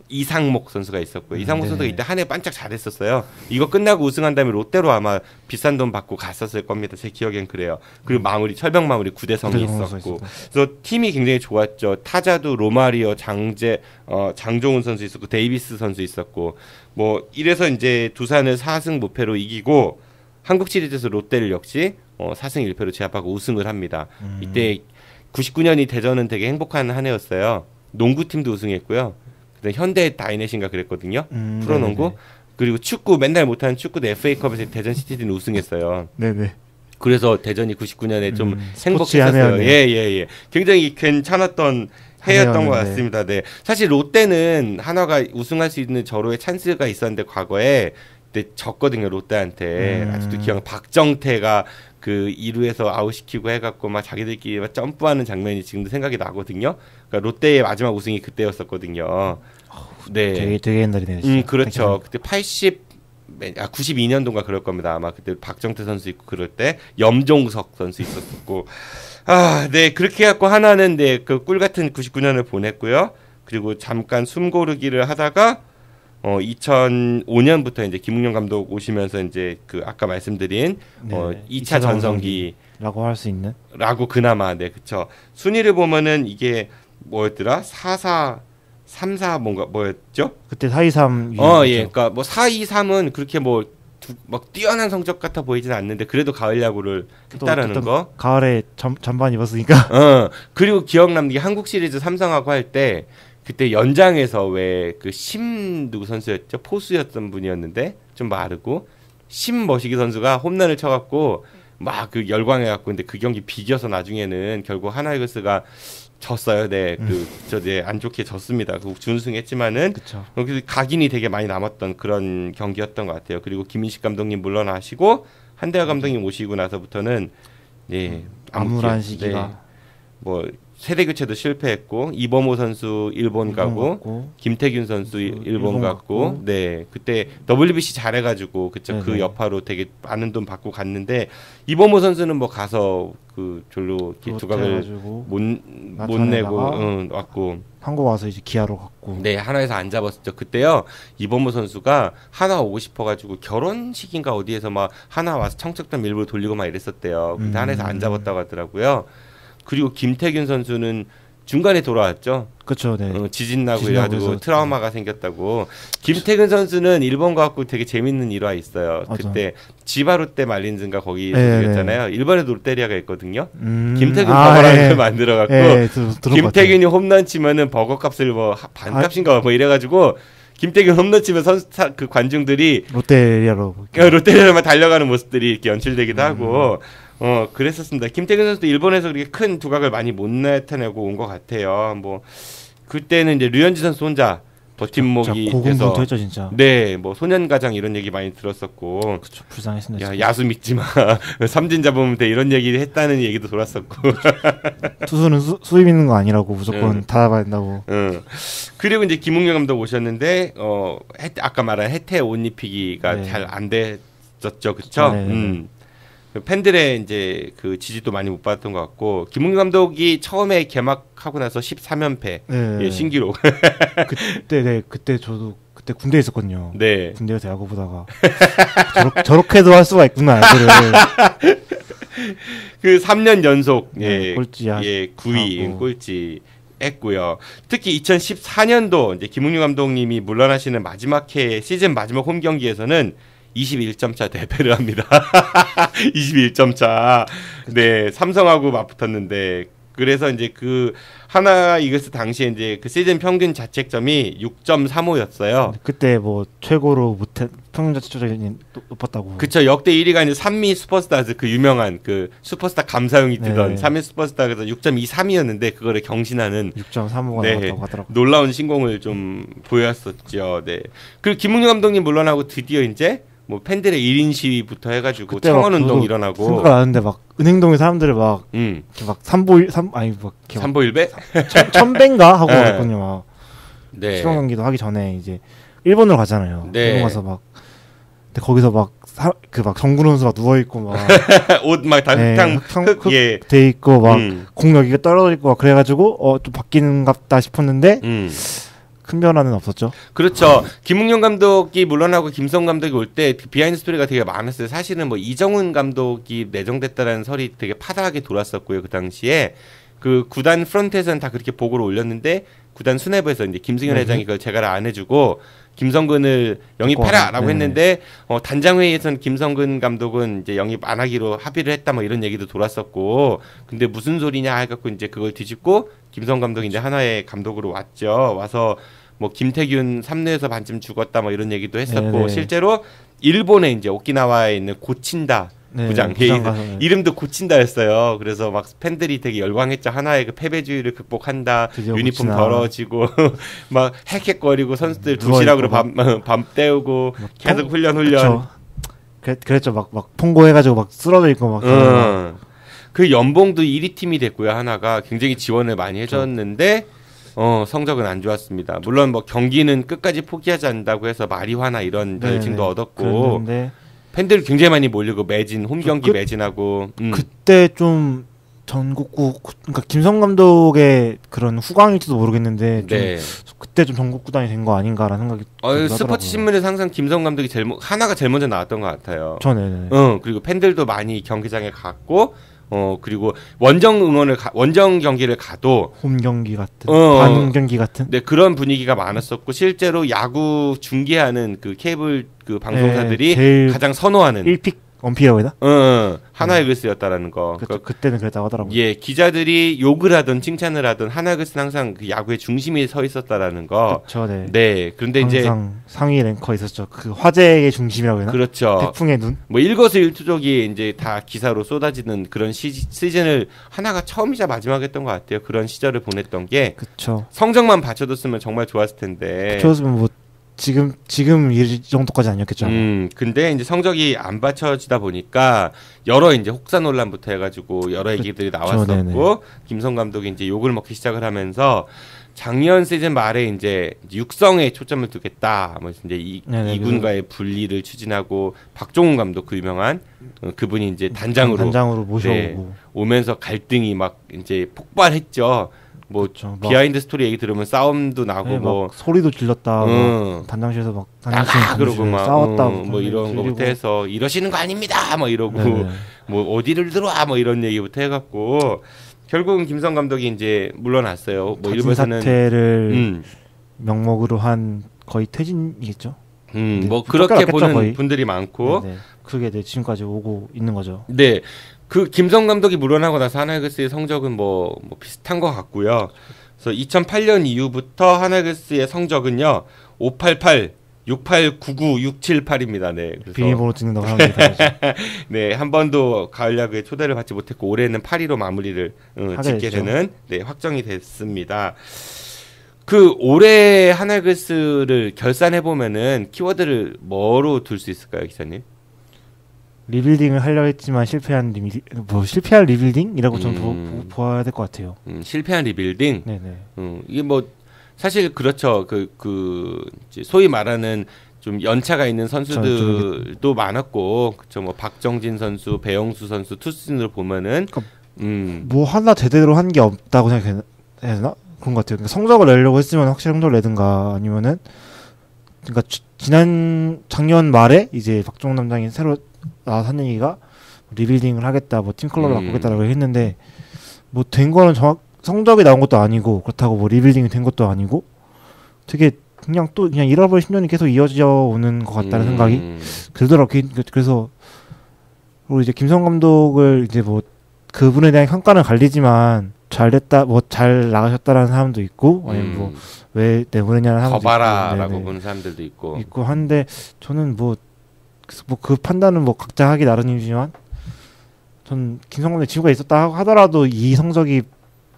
이상목 선수가 있었고요. 이상목 선수가 이때 한 해 반짝 잘했었어요. 이거 끝나고 우승한 다음에 롯데로 아마 비싼 돈 받고 갔었을 겁니다. 제 기억엔 그래요. 그리고 마무리 철벽 마무리 구대성이 있었고, 그래서 팀이 굉장히 좋았죠. 타자도 로마리오, 장종훈 선수 있었고 데이비스 선수 있었고, 뭐 이래서 이제 두산을 4승 무패로 이기고 한국 시리즈에서 롯데를 역시 4승 1패로 제압하고 우승을 합니다. 이때 99년이 대전은 되게 행복한 한 해였어요. 농구팀도 우승했고요. 현대 다이넷인가 그랬거든요. 프로농구. 네네. 그리고 축구 맨날 못하는 축구도 FA컵에서 대전 시티즌 우승했어요. 네네. 그래서 대전이 99년에 좀 행복했었어요. 예. 굉장히 괜찮았던 해였던 것 같습니다. 네. 사실 롯데는 한화가 우승할 수 있는 절호의 찬스가 있었는데 과거에 그때 졌거든요. 롯데한테. 아직도 기억. 박정태가 그 2루에서 아웃시키고 해갖고 막 자기들끼리 막 점프하는 장면이 지금도 생각이 나거든요. 그러니까 롯데의 마지막 우승이 그때였었거든요. 네, 되게 옛날이네요. 그렇죠. 그때 92년도인가 그럴 겁니다. 아마 그때 박정태 선수 있고 그럴 때 염종석 선수 있었고, 네 그렇게 해갖고 하나는 그 꿀 같은 99년을 보냈고요. 그리고 잠깐 숨 고르기를 하다가 2005년부터 이제 김웅영 감독 오시면서 이제 그 아까 말씀드린 2차 전성기라고 할 수 있는 라고 그나마 그쵸. 순위를 보면은 이게 뭐였더라? 34 뭔가 뭐였죠? 그때 4-2-3 예. 그러니까 뭐 4-2-3은 그렇게 막 뛰어난 성적 같아 보이지는 않는데 그래도 가을 야구를 했다라는 거. 가을에 전반 입었으니까. 그리고 기억나는 게 한국 시리즈 삼성하고 할 때 그때 연장에서 왜 그 누구 선수였죠? 포수였던 분이었는데 좀 마르고 머시기 선수가 홈런을 쳐갖고 막 그 열광해갖고 근데 그 경기 비겨서 나중에는 결국 하나이글스가 졌어요. 네, 안 좋게 졌습니다. 그 준우승했지만은 각인이 되게 많이 남았던 그런 경기였던 것 같아요. 그리고 김인식 감독님 물러나시고 한대하 감독님 오시고 나서부터는 암울한 시기가 뭐 세대 교체도 실패했고 이범호 선수 일본 가고 김태균 선수 일본 갔고 네 그때 WBC 잘해가지고 그 여파로 되게 많은 돈 받고 갔는데 이범호 선수는 뭐 가서 그 졸로 두각을 못 내고 왔고 한국 와서 이제 기아로 갔고 네 하나에서 안 잡았었죠. 그때요 이범호 선수가 하나 오고 싶어가지고 결혼식인가 어디에서 막 하나 와서 청첩장 일부러 돌리고 막 이랬었대요. 근데 하나에서 안 잡았다고 하더라고요. 그리고 김태균 선수는 중간에 돌아왔죠. 그렇죠. 네. 지진 나고 이래가지고 트라우마가 생겼다고. 김태균 선수는 일본 가고 되게 재밌는 일화 있어요. 맞아. 그때 지바루 때 말린즈인가 거기 소속이었잖아요. 일본에도 롯데리아가 있거든요. 김태균 버거라는 만들어갖고 김태균이 홈런 치면은 버거 값을 뭐 반값인가 뭐 이래가지고 김태균 홈런 치면 그 관중들이 롯데리아로만 달려가는 모습들이 이렇게 연출되기도 하고. 그랬었습니다. 김태균 선수도 일본에서 그렇게 큰 두각을 많이 못 나타내고 온 것 같아요. 뭐 그때는 이제 류현진 선수 혼자 버팀목이 돼서 했죠, 진짜. 네, 뭐 소년가장 이런 얘기 많이 들었었고. 그쵸, 불쌍했습니다. 야수 믿지 마. 삼진 잡으면 돼 이런 얘기를 했다는 얘기도 돌았었고. 투수는 수입 있는 거 아니라고 무조건 다 잡아야 된다고. 그리고 이제 김웅영 감독 오셨는데 아까 말한 혜태 옷 입히기가 잘 안 됐었죠, 그렇죠? 팬들의 이제 그 지지도 많이 못 받았던 것 같고 김웅기 감독이 처음에 개막하고 나서 13연패 신기록. 그때 저도 그때 군대에 있었거든요. 네. 군대에서 야구 보다가 저렇게도 할 수가 있구나. 그 3년 연속 꼴찌 9위 꼴찌 했고요. 특히 2014년도 이제 김웅기 감독님이 물러나시는 마지막 해 시즌 마지막 홈 경기에서는 21점 차 대패를 합니다. 21점 차. 네, 삼성하고 맞붙었는데 그래서 이제 그 하나 이글스 당시에 이제 그 시즌 평균 자책점이 6.35였어요. 그때 뭐 최고로 평균 자책점이 높았다고. 그쵸. 역대 1위가 이제 산미 슈퍼스타즈 그 유명한 그 슈퍼스타 감사용이 뜨던 산미 슈퍼스타가 6.23이었는데 그거를 경신하는 6.35가 나왔다고 하더라고요. 놀라운 신공을 좀 보였었죠. 네. 그리고 김웅영 감독님 물러나고 드디어 이제 뭐 팬들의 1인 시위부터 해가지고 청원운동 일어나고. 생각 나는데 막 은행동에 사람들이 막 삼보일배 천배인가 하고 그랬거든요. 막 시범 경기도 하기 전에 이제 일본으로 가잖아요. 일본 가서 막 근데 거기서 막 정근호 선수 막 누워 있고 막 옷 막 다 흙 돼 있고 막 공 여기가 떨어져 있고 막 그래가지고 좀 바뀌는갑다 싶었는데 큰 변화는 없었죠. 그렇죠. 김웅룡 감독이 물러나고 김성 감독이 올 때 비하인드 스토리가 되게 많았어요. 사실은 뭐 이정훈 감독이 내정됐다라는 설이 되게 파다하게 돌았었고요. 그 당시에 그 구단 프런트에서는 다 그렇게 보고를 올렸는데 구단 수뇌부에서 이제 김승현 회장이 그걸 제가를 안 해주고 김성근을 영입해라라고 했는데 단장 회의에서는 김성근 감독은 이제 영입 안 하기로 합의를 했다 뭐 이런 얘기도 돌았었고 근데 무슨 소리냐 해갖고 이제 그걸 뒤집고 김성 감독이 이제 하나의 감독으로 왔죠. 와서 뭐 김태균 3루에서 반쯤 죽었다 뭐 이런 얘기도 했었고 네네. 실제로 일본에 이제 오키나와에 있는 고친다 부장 이름도 고친다였어요. 그래서 막 팬들이 되게 열광했죠. 하나의 그 패배주의를 극복한다. 유니폼 고치나. 더러지고 막 헥헥거리고 선수들 도시락으로 밤 때우고 계속 훈련. 그랬죠. 막 통고해가지고 막 쓰러져 있고 막. 그 연봉도 1위 팀이 됐고요. 하나가 굉장히 지원을 많이 해줬는데 성적은 안 좋았습니다. 물론 뭐 경기는 끝까지 포기하지 않는다고 해서 마리화나 이런 별칭도 얻었고. 그랬는데 팬들 굉장히 많이 몰리고 매진 홈 경기 매진하고 그때 좀 전국구 그러니까 김성 감독의 그런 후광일지도 모르겠는데 네. 그때 좀 전국 구단이 된 거 아닌가라는 생각이 스포츠 신문에서 항상 김성 감독이 하나가 제일 먼저 나왔던 것 같아요. 저는 그리고 팬들도 많이 경기장에 갔고 그리고 원정 경기를 가도 홈 경기 같은 반 경기 같은 네 그런 분위기가 많았었고 실제로 야구 중계하는 그 케이블 그 방송사들이 가장 선호하는 1픽 원픽이라고 해야 되나? 하나이글스였다라는 거. 그때는 그랬다고 하더라고요. 예, 기자들이 욕을 하든 칭찬을 하든 하나이글스는 항상 그 야구의 중심에 서 있었다라는 거. 그렇죠, 네. 네, 그런데 항상 이제 상위 랭커에 있었죠. 그 화제의 중심이라고 해야 되나? 그렇죠. 태풍의 눈. 뭐 일거수일투족이 이제 다 기사로 쏟아지는 그런 시즌을 하나가 처음이자 마지막이었던 것 같아요. 그런 시절을 보냈던 게. 그렇죠. 성적만 받쳐줬으면 정말 좋았을 텐데. 받쳐줬으면 뭐 지금 이 정도까지 아니었겠죠. 근데 이제 성적이 안 받쳐지다 보니까 여러 이제 혹사 논란부터 해가지고 여러 얘기들이 나왔었고 네네. 김성 감독이 이제 욕을 먹기 시작을 하면서 작년 시즌 말에 이제 육성에 초점을 두겠다. 뭐 이제 이군과의 분리를 추진하고 박종훈 감독 그 유명한 그분이 이제 단장으로 모셔오고 오면서 갈등이 막 이제 폭발했죠. 뭐 그렇죠. 비하인드 스토리 얘기 들으면 싸움도 나고 네, 뭐 소리도 질렀다. 뭐 단장실에서 막 나가 그러고 막 싸웠다. 뭐 이런 거부터 해서 이러시는 거 아닙니다. 뭐 이러고 네네. 뭐 어디를 들어와 뭐 이런 얘기부터 해갖고 결국은 김성 감독이 이제 물러났어요. 뭐 일본에서는 사태를 명목으로 한 거의 퇴진이겠죠. 뭐 그렇게 보는 거의. 분들이 많고 네네. 그게 지금까지 오고 있는 거죠. 네. 그 김성 감독이 물러나고 나서 하나이글스의 성적은 뭐 비슷한 것 같고요. 그래서 2008년 이후부터 하나이글스의 성적은요 588, 68, 99, 678입니다. 네. 그래서 비밀번호 찍는다고 하는 게 네, 한 번도 가을 야구에 초대를 받지 못했고 올해는 8위로 마무리를 짓게 되는 확정이 됐습니다. 그 올해 하나이글스를 결산해 보면은 키워드를 뭐로 둘 수 있을까요, 기자님? 리빌딩을 하려 했지만 실패한 실패한 리빌딩이라고 좀 보아야 될 것 같아요. 실패한 리빌딩. 네네. 이게 뭐 사실 그렇죠. 이제 소위 말하는 좀 연차가 있는 선수들도 많았고, 그렇죠. 뭐 박정진 선수, 배영수 선수 투수진으로 보면은 뭐 하나 제대로 한 게 없다고 생각해야 되나? 그런 것 같아요. 그러니까 성적을 내려고 했으면 확실히 성적을 내든가 아니면은 그러니까 작년 말에 이제 박종훈 남장이 새로 나와서 한 얘기가 리빌딩을 하겠다, 뭐 팀 컬러를 바꾸겠다라고 했는데 뭐 된 거는 성적이 나온 것도 아니고 그렇다고 뭐 리빌딩이 된 것도 아니고 되게 그냥 잃어버린 10년이 계속 이어져 오는 것 같다는 생각이 들더라고요. 그래서 그리고 이제 김성 감독을 이제 뭐 그분에 대한 평가는 갈리지만 잘 됐다, 뭐 잘 나가셨다라는 사람도 있고 아니면 뭐 왜 내보내냐는 사람도 거봐라라고 보는 사람들도 있고 한데 저는 뭐 그 판단은 뭐 각자 하기 나름이지만 전 김성근이 지구가 있었다 하더라도 이 성적이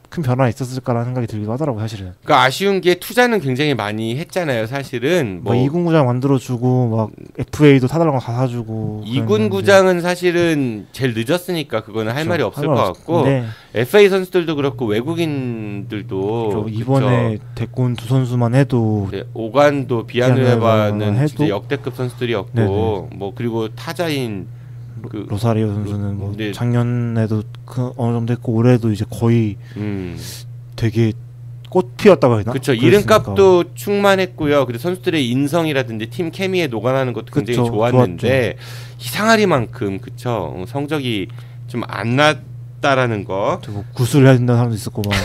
큰 변화가 있었을까라는 생각이 들기도 하더라고요, 사실은. 그러니까 아쉬운 게 투자는 굉장히 많이 했잖아요, 사실은. 뭐 2군 구장 만들어주고 막 FA도 사달라고 다 사주고. 2군 구장은 사실은 제일 늦었으니까 그거는 할 말이 없을 것 같고 FA 선수들도 그렇고 외국인들도 이번에 데리고 두 선수만 해도 오간도 비아누에바는 진짜 역대급 선수들이었고 뭐 그리고 타자인 로사리오 선수는 뭐 작년에도 어느 정도 했고 올해도 이제 거의 되게 꽃 피웠다고 해야 되나? 그렇죠. 이름값도 충만했고요. 그리고 선수들의 인성이라든지 팀 케미에 녹아나는 것도 굉장히 그쵸, 좋았는데 이상하리만큼 그쵸 성적이 좀 안 났다라는 거. 뭐 구슬 해야 된다는 사람도 있었고 막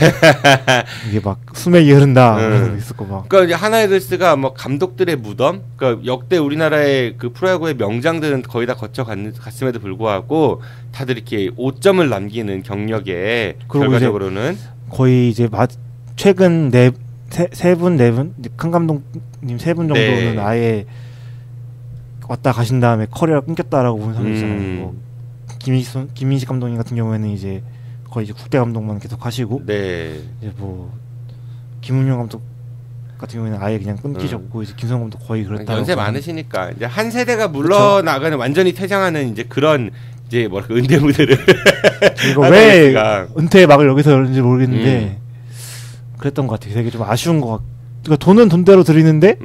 이게 막 수맥이 흐른다 그런 있었고 막. 그러니까 하나이글스가 뭐 감독들의 무덤, 그러니까 역대 우리나라의 그 프로야구의 명장들은 거의 다 갔음에도 불구하고 다들 이렇게 5점을 남기는 경력에 결과적으로는 거의 이제 최근 세 분 큰 감독님 세 분 정도는 아예 왔다 가신 다음에 커리어가 끊겼다라고 보는 사람이 있잖아요. 뭐 김민식 감독님 같은 경우에는 이제 거의 이제 국대 감독만 계속 하시고, 이제 뭐 김은용 감독 같은 경우에는 아예 그냥 끊기셨고, 이제 김성 감독 거의 그렇다. 연세 많으시니까 이제 한 세대가 물러나가는 완전히 퇴장하는 이제 그런 이제 뭐랄까 은퇴 무대를 이거 왜 은퇴의 막을 여기서 열는지 모르겠는데 그랬던 것 같아요. 되게 좀 아쉬운 것 같. 그러니까 돈은 돈대로 드리는데.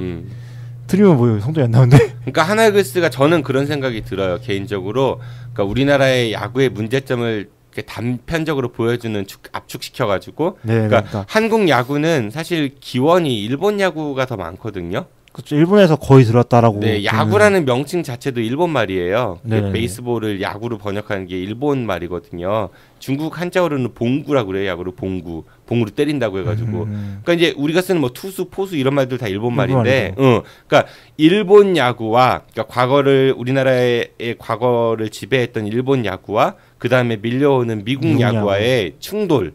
드리면 뭐예요? 성적이 안 나오는데. 그러니까 하나이글스가 저는 그런 생각이 들어요. 개인적으로. 그러니까 우리나라의 야구의 문제점을 단편적으로 보여주는 압축시켜가지고. 그러니까 한국 야구는 사실 기원이 일본 야구가 더 많거든요. 그렇죠. 일본에서 거의 들었다라고. 네, 야구라는 명칭 자체도 일본 말이에요. 그 베이스볼을 야구로 번역하는 게 일본 말이거든요. 중국 한자어로는 봉구라고 그래요. 야구를 봉구로 때린다고 해가지고. 그러니까 이제 우리가 쓰는 뭐 투수, 포수 이런 말들 다 일본 말인데, 그러니까 일본 야구와 그러니까 우리나라의 과거를 지배했던 일본 야구와 그 다음에 밀려오는 미국 야구와의 충돌을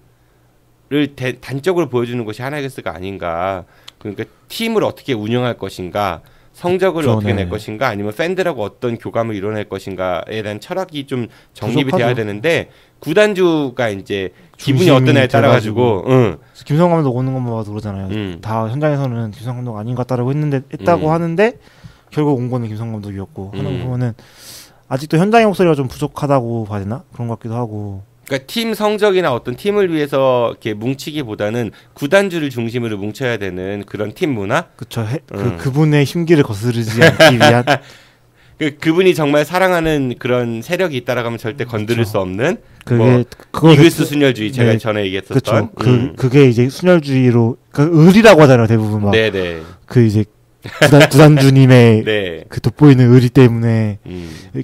단적으로 보여주는 것이 하나이글스가 아닌가. 그러니까 팀을 어떻게 운영할 것인가, 성적을 어떻게 낼 것인가, 아니면 팬들하고 어떤 교감을 이뤄낼 것인가에 대한 철학이 좀 정립이 돼야 되는데 구단주가 이제 기분이 어떠냐에 따라 가지고 김성 감독 오는 것만 봐도 그러잖아요. 다 현장에서는 김성 감독 아닌 것 같다라고 했다고 하는데 결국 온 거는 김성 감독이었고 하는 거 보면은 아직도 현장의 목소리가 좀 부족하다고 봐야 되나? 그런 것 같기도 하고. 그러니까 팀 성적이나 어떤 팀을 위해서 이렇게 뭉치기보다는 구단주를 중심으로 뭉쳐야 되는 그런 팀 문화. 그렇죠. 그분의 심기를 거스르지 않기 위한. 그분이 정말 사랑하는 그런 세력이 있다라고 하면 절대 건드릴 수 없는. 그게 이글스 순혈주의 제가 전에 얘기했었던. 그게 이제 순혈주의로 의리라고 하잖아요 대부분 막. 네네. 그 이제 구단주님의 그 돋보이는 의리 때문에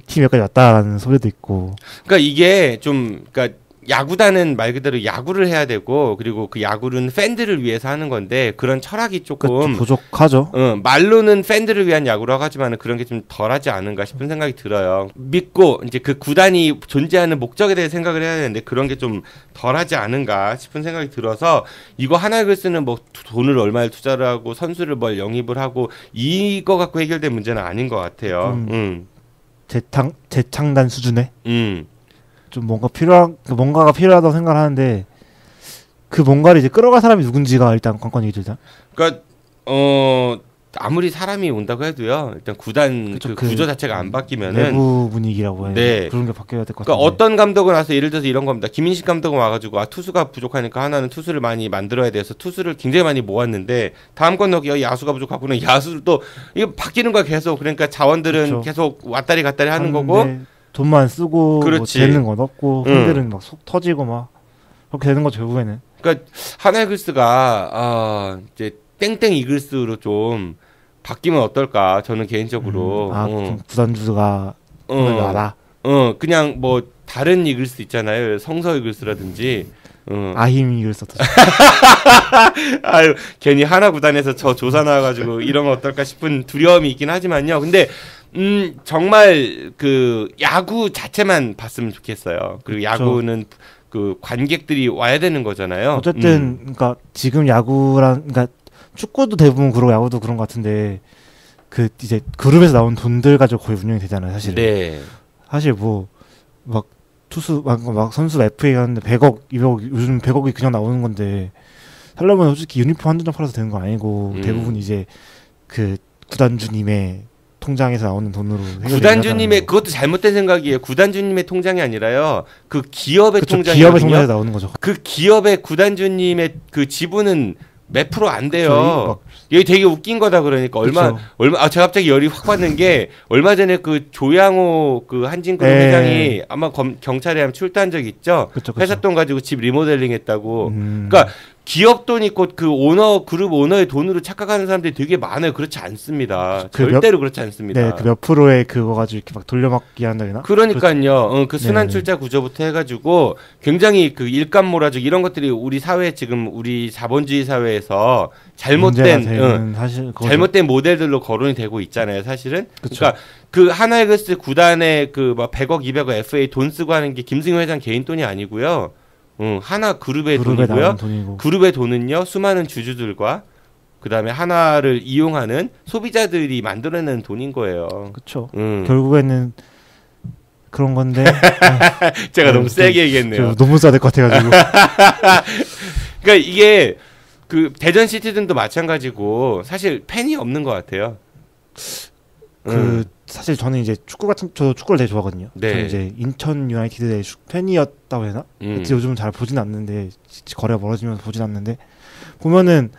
팀 여기까지 왔다라는 소리도 있고. 그러니까 이게 좀 그러니까 야구단은 말 그대로 야구를 해야 되고 그리고 그 야구는 팬들을 위해서 하는 건데 그런 철학이 조금 부족하죠. 말로는 팬들을 위한 야구라고 하지만 그런 게 좀 덜하지 않은가 싶은 생각이 들어요. 믿고 이제 그 구단이 존재하는 목적에 대해 생각을 해야 되는데 그런 게 좀 덜하지 않은가 싶은 생각이 들어서 이거 하나이글스는 뭐 돈을 얼마를 투자를 하고 선수를 뭘 영입을 하고 이거 갖고 해결된 문제는 아닌 것 같아요. 재창단 수준에. 좀 뭔가가 필요하다고 생각을 하는데 그 뭔가를 이제 끌어갈 사람이 누군지가 일단 관건이죠. 일단. 그러니까 아무리 사람이 온다고 해도요. 일단 구단 그 구조 자체가 안 바뀌면은 내부 분위기라고 해요. 그런 게 바뀌어야 될 것 같아요. 그러니까 어떤 감독은 와서 예를 들어서 이런 겁니다. 김민식 감독은 와가지고 투수가 부족하니까 하나는 투수를 많이 만들어야 돼서 투수를 굉장히 많이 모았는데 다음 건 여기 야수가 부족하고는 야수를 또 이거 바뀌는 거야 계속. 그러니까 자원들은 계속 왔다리 갔다리 하는 거고. 돈만 쓰고 뭐 되는 건 없고 팬들은 막 속 터지고 막 그렇게 되는 거죠 결국에는. 그러니까 하나이글스가 이제 땡땡 이글스로 좀 바뀌면 어떨까? 저는 개인적으로 구단주가 알아. 그냥 뭐 다른 이글스 있잖아요. 성서 이글스라든지. 아힘 이글스 아유 괜히 하나 구단에서 저 조사 나와가지고 이러면 어떨까 싶은 두려움이 있긴 하지만요. 근데 정말 그 야구 자체만 봤으면 좋겠어요. 그리고 야구는 그 관객들이 와야 되는 거잖아요. 어쨌든 그러니까 지금 그러니까 축구도 대부분 그러고 야구도 그런 것 같은데 그 이제 그룹에서 나온 돈들 가지고 거의 운영이 되잖아요, 사실은. 네. 사실 뭐 막 투수 막 선수 FA 하는데 100억, 200억 요즘 100억이 그냥 나오는 건데 살려면 솔직히 유니폼 한두 장 팔아서 되는 거 아니고 대부분 이제 그 구단주님의 통장에서 나오는 돈으로 구단주님의 그것도 잘못된 생각이에요. 구단주님의 통장이 아니라요. 그 기업의 통장이거든요. 기업의 통장에서 나오는 거죠. 그 기업의 구단주님의 그 지분은 몇 프로 안 돼요. 이게 되게 웃긴 거다 그러니까 얼마 제가 갑자기 열이 확 받는 게 얼마 전에 그 조양호 그 한진그룹 회장이 아마 경찰에 한번 출두한 적 있죠. 회사 돈 가지고 집 리모델링 했다고. 그러니까 기업 돈 있고 그 오너 그룹 오너의 돈으로 착각하는 사람들이 되게 많아요. 그렇지 않습니다. 절대로 그렇지 않습니다. 네, 그 몇 프로의 그거 가지고 이렇게 막 돌려막기 한다나. 그러니까요. 그 순환 출자 구조부터 해가지고 굉장히 그 일감 몰아주기 이런 것들이 우리 사회 지금 우리 자본주의 사회에서 잘못된 잘못된 모델들로 거론이 되고 있잖아요. 사실은. 그쵸. 그러니까 그 하나이글스 구단에 그 막 100억, 200억 FA 돈 쓰고 하는 게 김승효 회장 개인 돈이 아니고요. 하나 그룹의 돈이고요. 그룹의 돈은요 수많은 주주들과 그 다음에 하나를 이용하는 소비자들이 만들어내는 돈인 거예요. 그렇죠. 결국에는 그런 건데 제가 너무 세게 얘기했네요. 너무 써야 될 것 같아가지고. 그러니까 이게 그 대전 시티즌도 마찬가지고 사실 팬이 없는 것 같아요. 사실 저는 이제 저도 축구를 되게 좋아하거든요. 네. 저는 이제 인천 유나이티드의 팬이었다고 해야 되나? 요즘은 잘 보진 않는데 거래가 멀어지면서 보진 않는데 보면은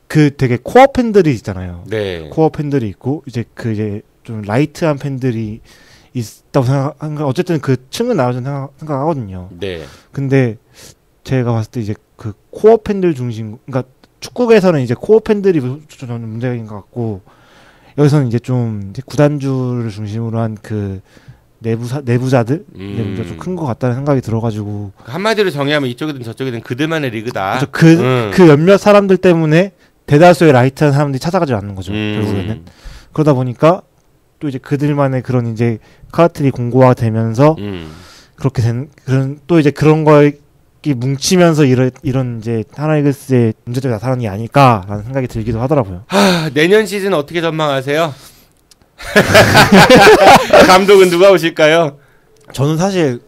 그 되게 코어 팬들이 있잖아요. 네. 코어 팬들이 있고 이제 좀 라이트한 팬들이 있다고 생각한 어쨌든 그 층은 나와서 생각하거든요. 네. 근데 제가 봤을 때 이제 그 코어 팬들 중심, 그러니까 축구계에서는 이제 코어 팬들이 저는 문제인 것 같고. 여기서는 이제 좀 구단주를 중심으로 한 그 내부자들 내부자 좀 큰 것 같다는 생각이 들어가지고 한마디로 정의하면 이쪽이든 저쪽이든 그들만의 리그다. 그 몇몇 사람들 때문에 대다수의 라이트한 사람들이 찾아가지 않는 거죠. 결국에는 그러다 보니까 또 이제 그들만의 그런 이제 카르텔이 공고화되면서 그렇게 된 그런 또 이제 그런 거에 뭉치면서 이런 이제 하나이글스의 문제점이 나타나는 게 아닐까라는 생각이 들기도 하더라고요. 내년 시즌 어떻게 전망하세요? 감독은 누가 오실까요? 저는 사실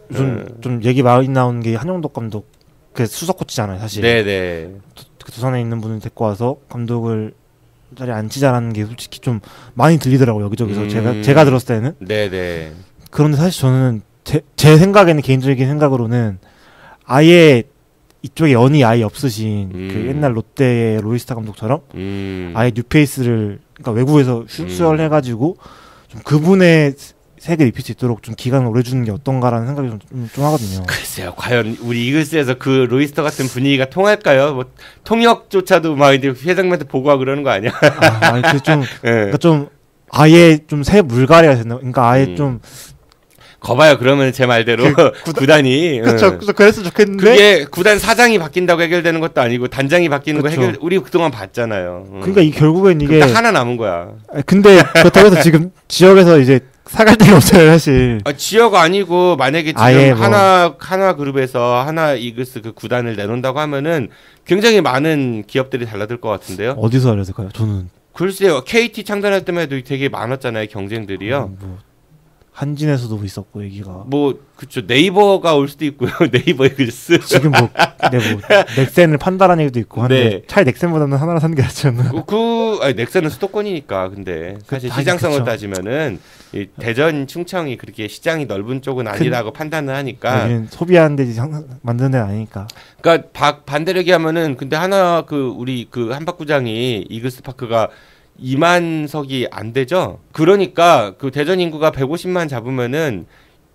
좀 얘기 많이 나오는 게 한용덕 감독 그 수석 코치잖아요, 사실. 네네. 두산에 있는 분을 데리고 와서 감독을 자리에 앉히자라는 게 솔직히 좀 많이 들리더라고요, 여기저기서 제가 들었을 때는. 네네. 그런데 사실 저는 제 생각에는 개인적인 생각으로는 아예 이쪽에 연이 아예 없으신 그 옛날 롯데의 로이스타 감독처럼 아예 뉴페이스를 그러니까 외국에서 수혈해가지고 좀 그분의 색을 입힐 수 있도록 좀 기간을 오래 주는 게 어떤가라는 생각이 좀 하거든요. 글쎄요, 과연 우리 이글스에서 그 로이스터 같은 분위기가 통할까요? 뭐 통역조차도 막 이제 회장님한테 보고하고 그러는 거 아니야? 그러니까 좀 아예 좀 새 물갈이가 된다. 그러니까 아예 좀 거봐요. 그러면 제 말대로 구단이 그렇죠. 그랬으면 좋겠는데 그게 구단 사장이 바뀐다고 해결되는 것도 아니고 단장이 바뀌는 그쵸. 거 우리 그동안 봤잖아요. 그러니까 결국엔 이게 하나 남은 거야. 근데 그렇다고 해서 지금 지역에서 이제 사갈 데가 없어요, 사실. 지역 아니고 만약에 지금 하나 그룹에서 하나 이글스 그 구단을 내놓는다고 하면은 굉장히 많은 기업들이 달라들 것 같은데요. 어디서 달라들까요? 저는 글쎄요. KT 창단할 때만 해도 되게 많았잖아요, 경쟁들이요. 한진에서도 있었고 얘기가 그쵸 네이버가 올 수도 있고요. 네이버 이글스 지금 넥센을 판다라는 얘기도 있고 한데 차라리 넥센보다는 하나를 사는 게 낫지 않나. 넥센은 수도권이니까 근데 사실 시장성을 그쵸. 따지면은 이 대전 충청이 그렇게 시장이 넓은 쪽은 아니라고 판단을 하니까 소비하는 데지 만드는 데는 아니니까. 그러니까 반대로 얘기하면은 근데 하나 우리 한박구장이 이글스 파크가 2만 석이 안 되죠. 그러니까 그 대전 인구가 150만 잡으면은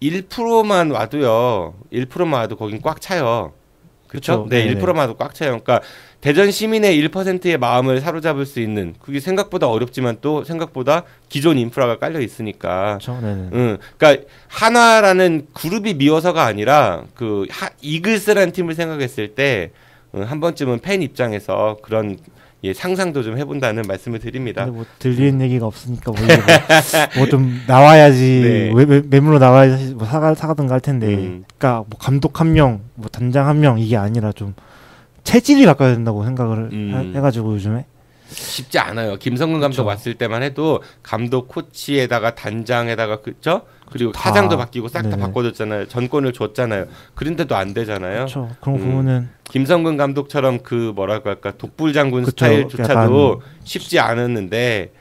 1%만 와도요. 1%만 와도 거긴 꽉 차요. 그렇죠? 네, 1%만 와도 꽉 차요. 그러니까 대전 시민의 1%의 마음을 사로잡을 수 있는 그게 생각보다 어렵지만 또 생각보다 기존 인프라가 깔려 있으니까. 그렇죠. 그러니까 하나라는 그룹이 미워서가 아니라 이글스라는 팀을 생각했을 때 한 번쯤은 팬 입장에서 그런 상상도 좀 해본다는 말씀을 드립니다. 근데 들리는 얘기가 없으니까 좀 나와야지 매물로 나와야지 사가든가 할 텐데, 그러니까 감독 한 명, 단장 한 명 이게 아니라 좀 체질이 바꿔야 된다고 생각을 해가지고 요즘에 쉽지 않아요. 김성근 감독 그쵸. 왔을 때만 해도 감독 코치에다가 단장에다가 그죠? 그리고 사장도 바뀌고 싹 다 바꿔줬잖아요. 전권을 줬잖아요. 그런데도 안 되잖아요. 그렇죠. 그런 거 보면은 김성근 감독처럼 독불 장군 그쵸. 스타일조차도 쉽지 않았는데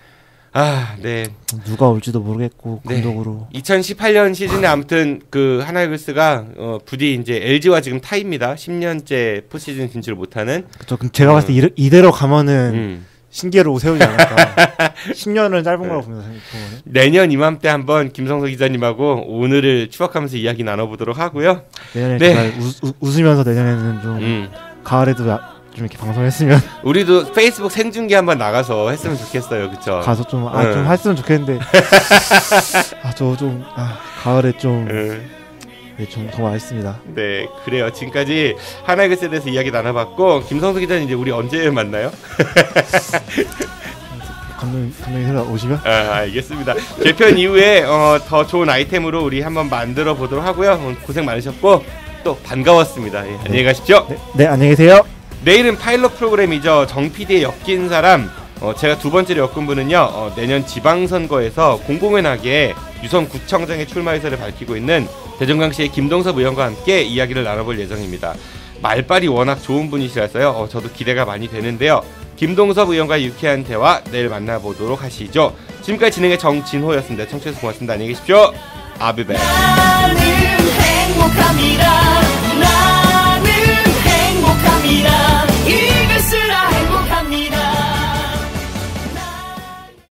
네. 누가 올지도 모르겠고 감독으로. 2018년 시즌에 아무튼 하나이글스가 부디 이제 LG와 지금 타입니다. 10년째 포시즌 진출을 못하는. 그렇죠. 그럼 제가 봤을 때 이대로 가면은 신기회로 세우지 않을까. 10년은 짧은 거라고 봅니다. 내년 이맘때 한번 김성석 기자님하고 오늘을 추억하면서 이야기 나눠보도록 하고요. 내년에 웃으면서 내년에는 좀 가을에도 좀 이렇게 방송했으면 우리도 페이스북 생중계 한번 나가서 했으면 좋겠어요, 그쵸? 가서 좀 했으면 좋겠는데 가을에 좀 네, 좀 더 많습니다. 네, 그래요. 지금까지 하나의 글쎄에 대해서 이야기 나눠봤고 김성수 기자는 이제 우리 언제 만나요? 감독님 오시면? 알겠습니다. 개편 이후에 더 좋은 아이템으로 우리 한번 만들어 보도록 하고요. 오늘 고생 많으셨고 또 반가웠습니다. 예, 안녕히 가십시오. 네, 안녕히 계세요. 내일은 파일럿 프로그램이죠. 정 PD의 엮인 사람. 제가 두 번째로 엮은 분은요. 내년 지방선거에서 공공연하게 유성구청장의 출마 의사를 밝히고 있는 대전광시의 김동섭 의원과 함께 이야기를 나눠볼 예정입니다. 말빨이 워낙 좋은 분이시라서요. 저도 기대가 많이 되는데요. 김동섭 의원과의 유쾌한 대화 내일 만나보도록 하시죠. 지금까지 진행의 정진호였습니다. 청취해주셔서 고맙습니다. 안녕히 계십시오. I'll be back.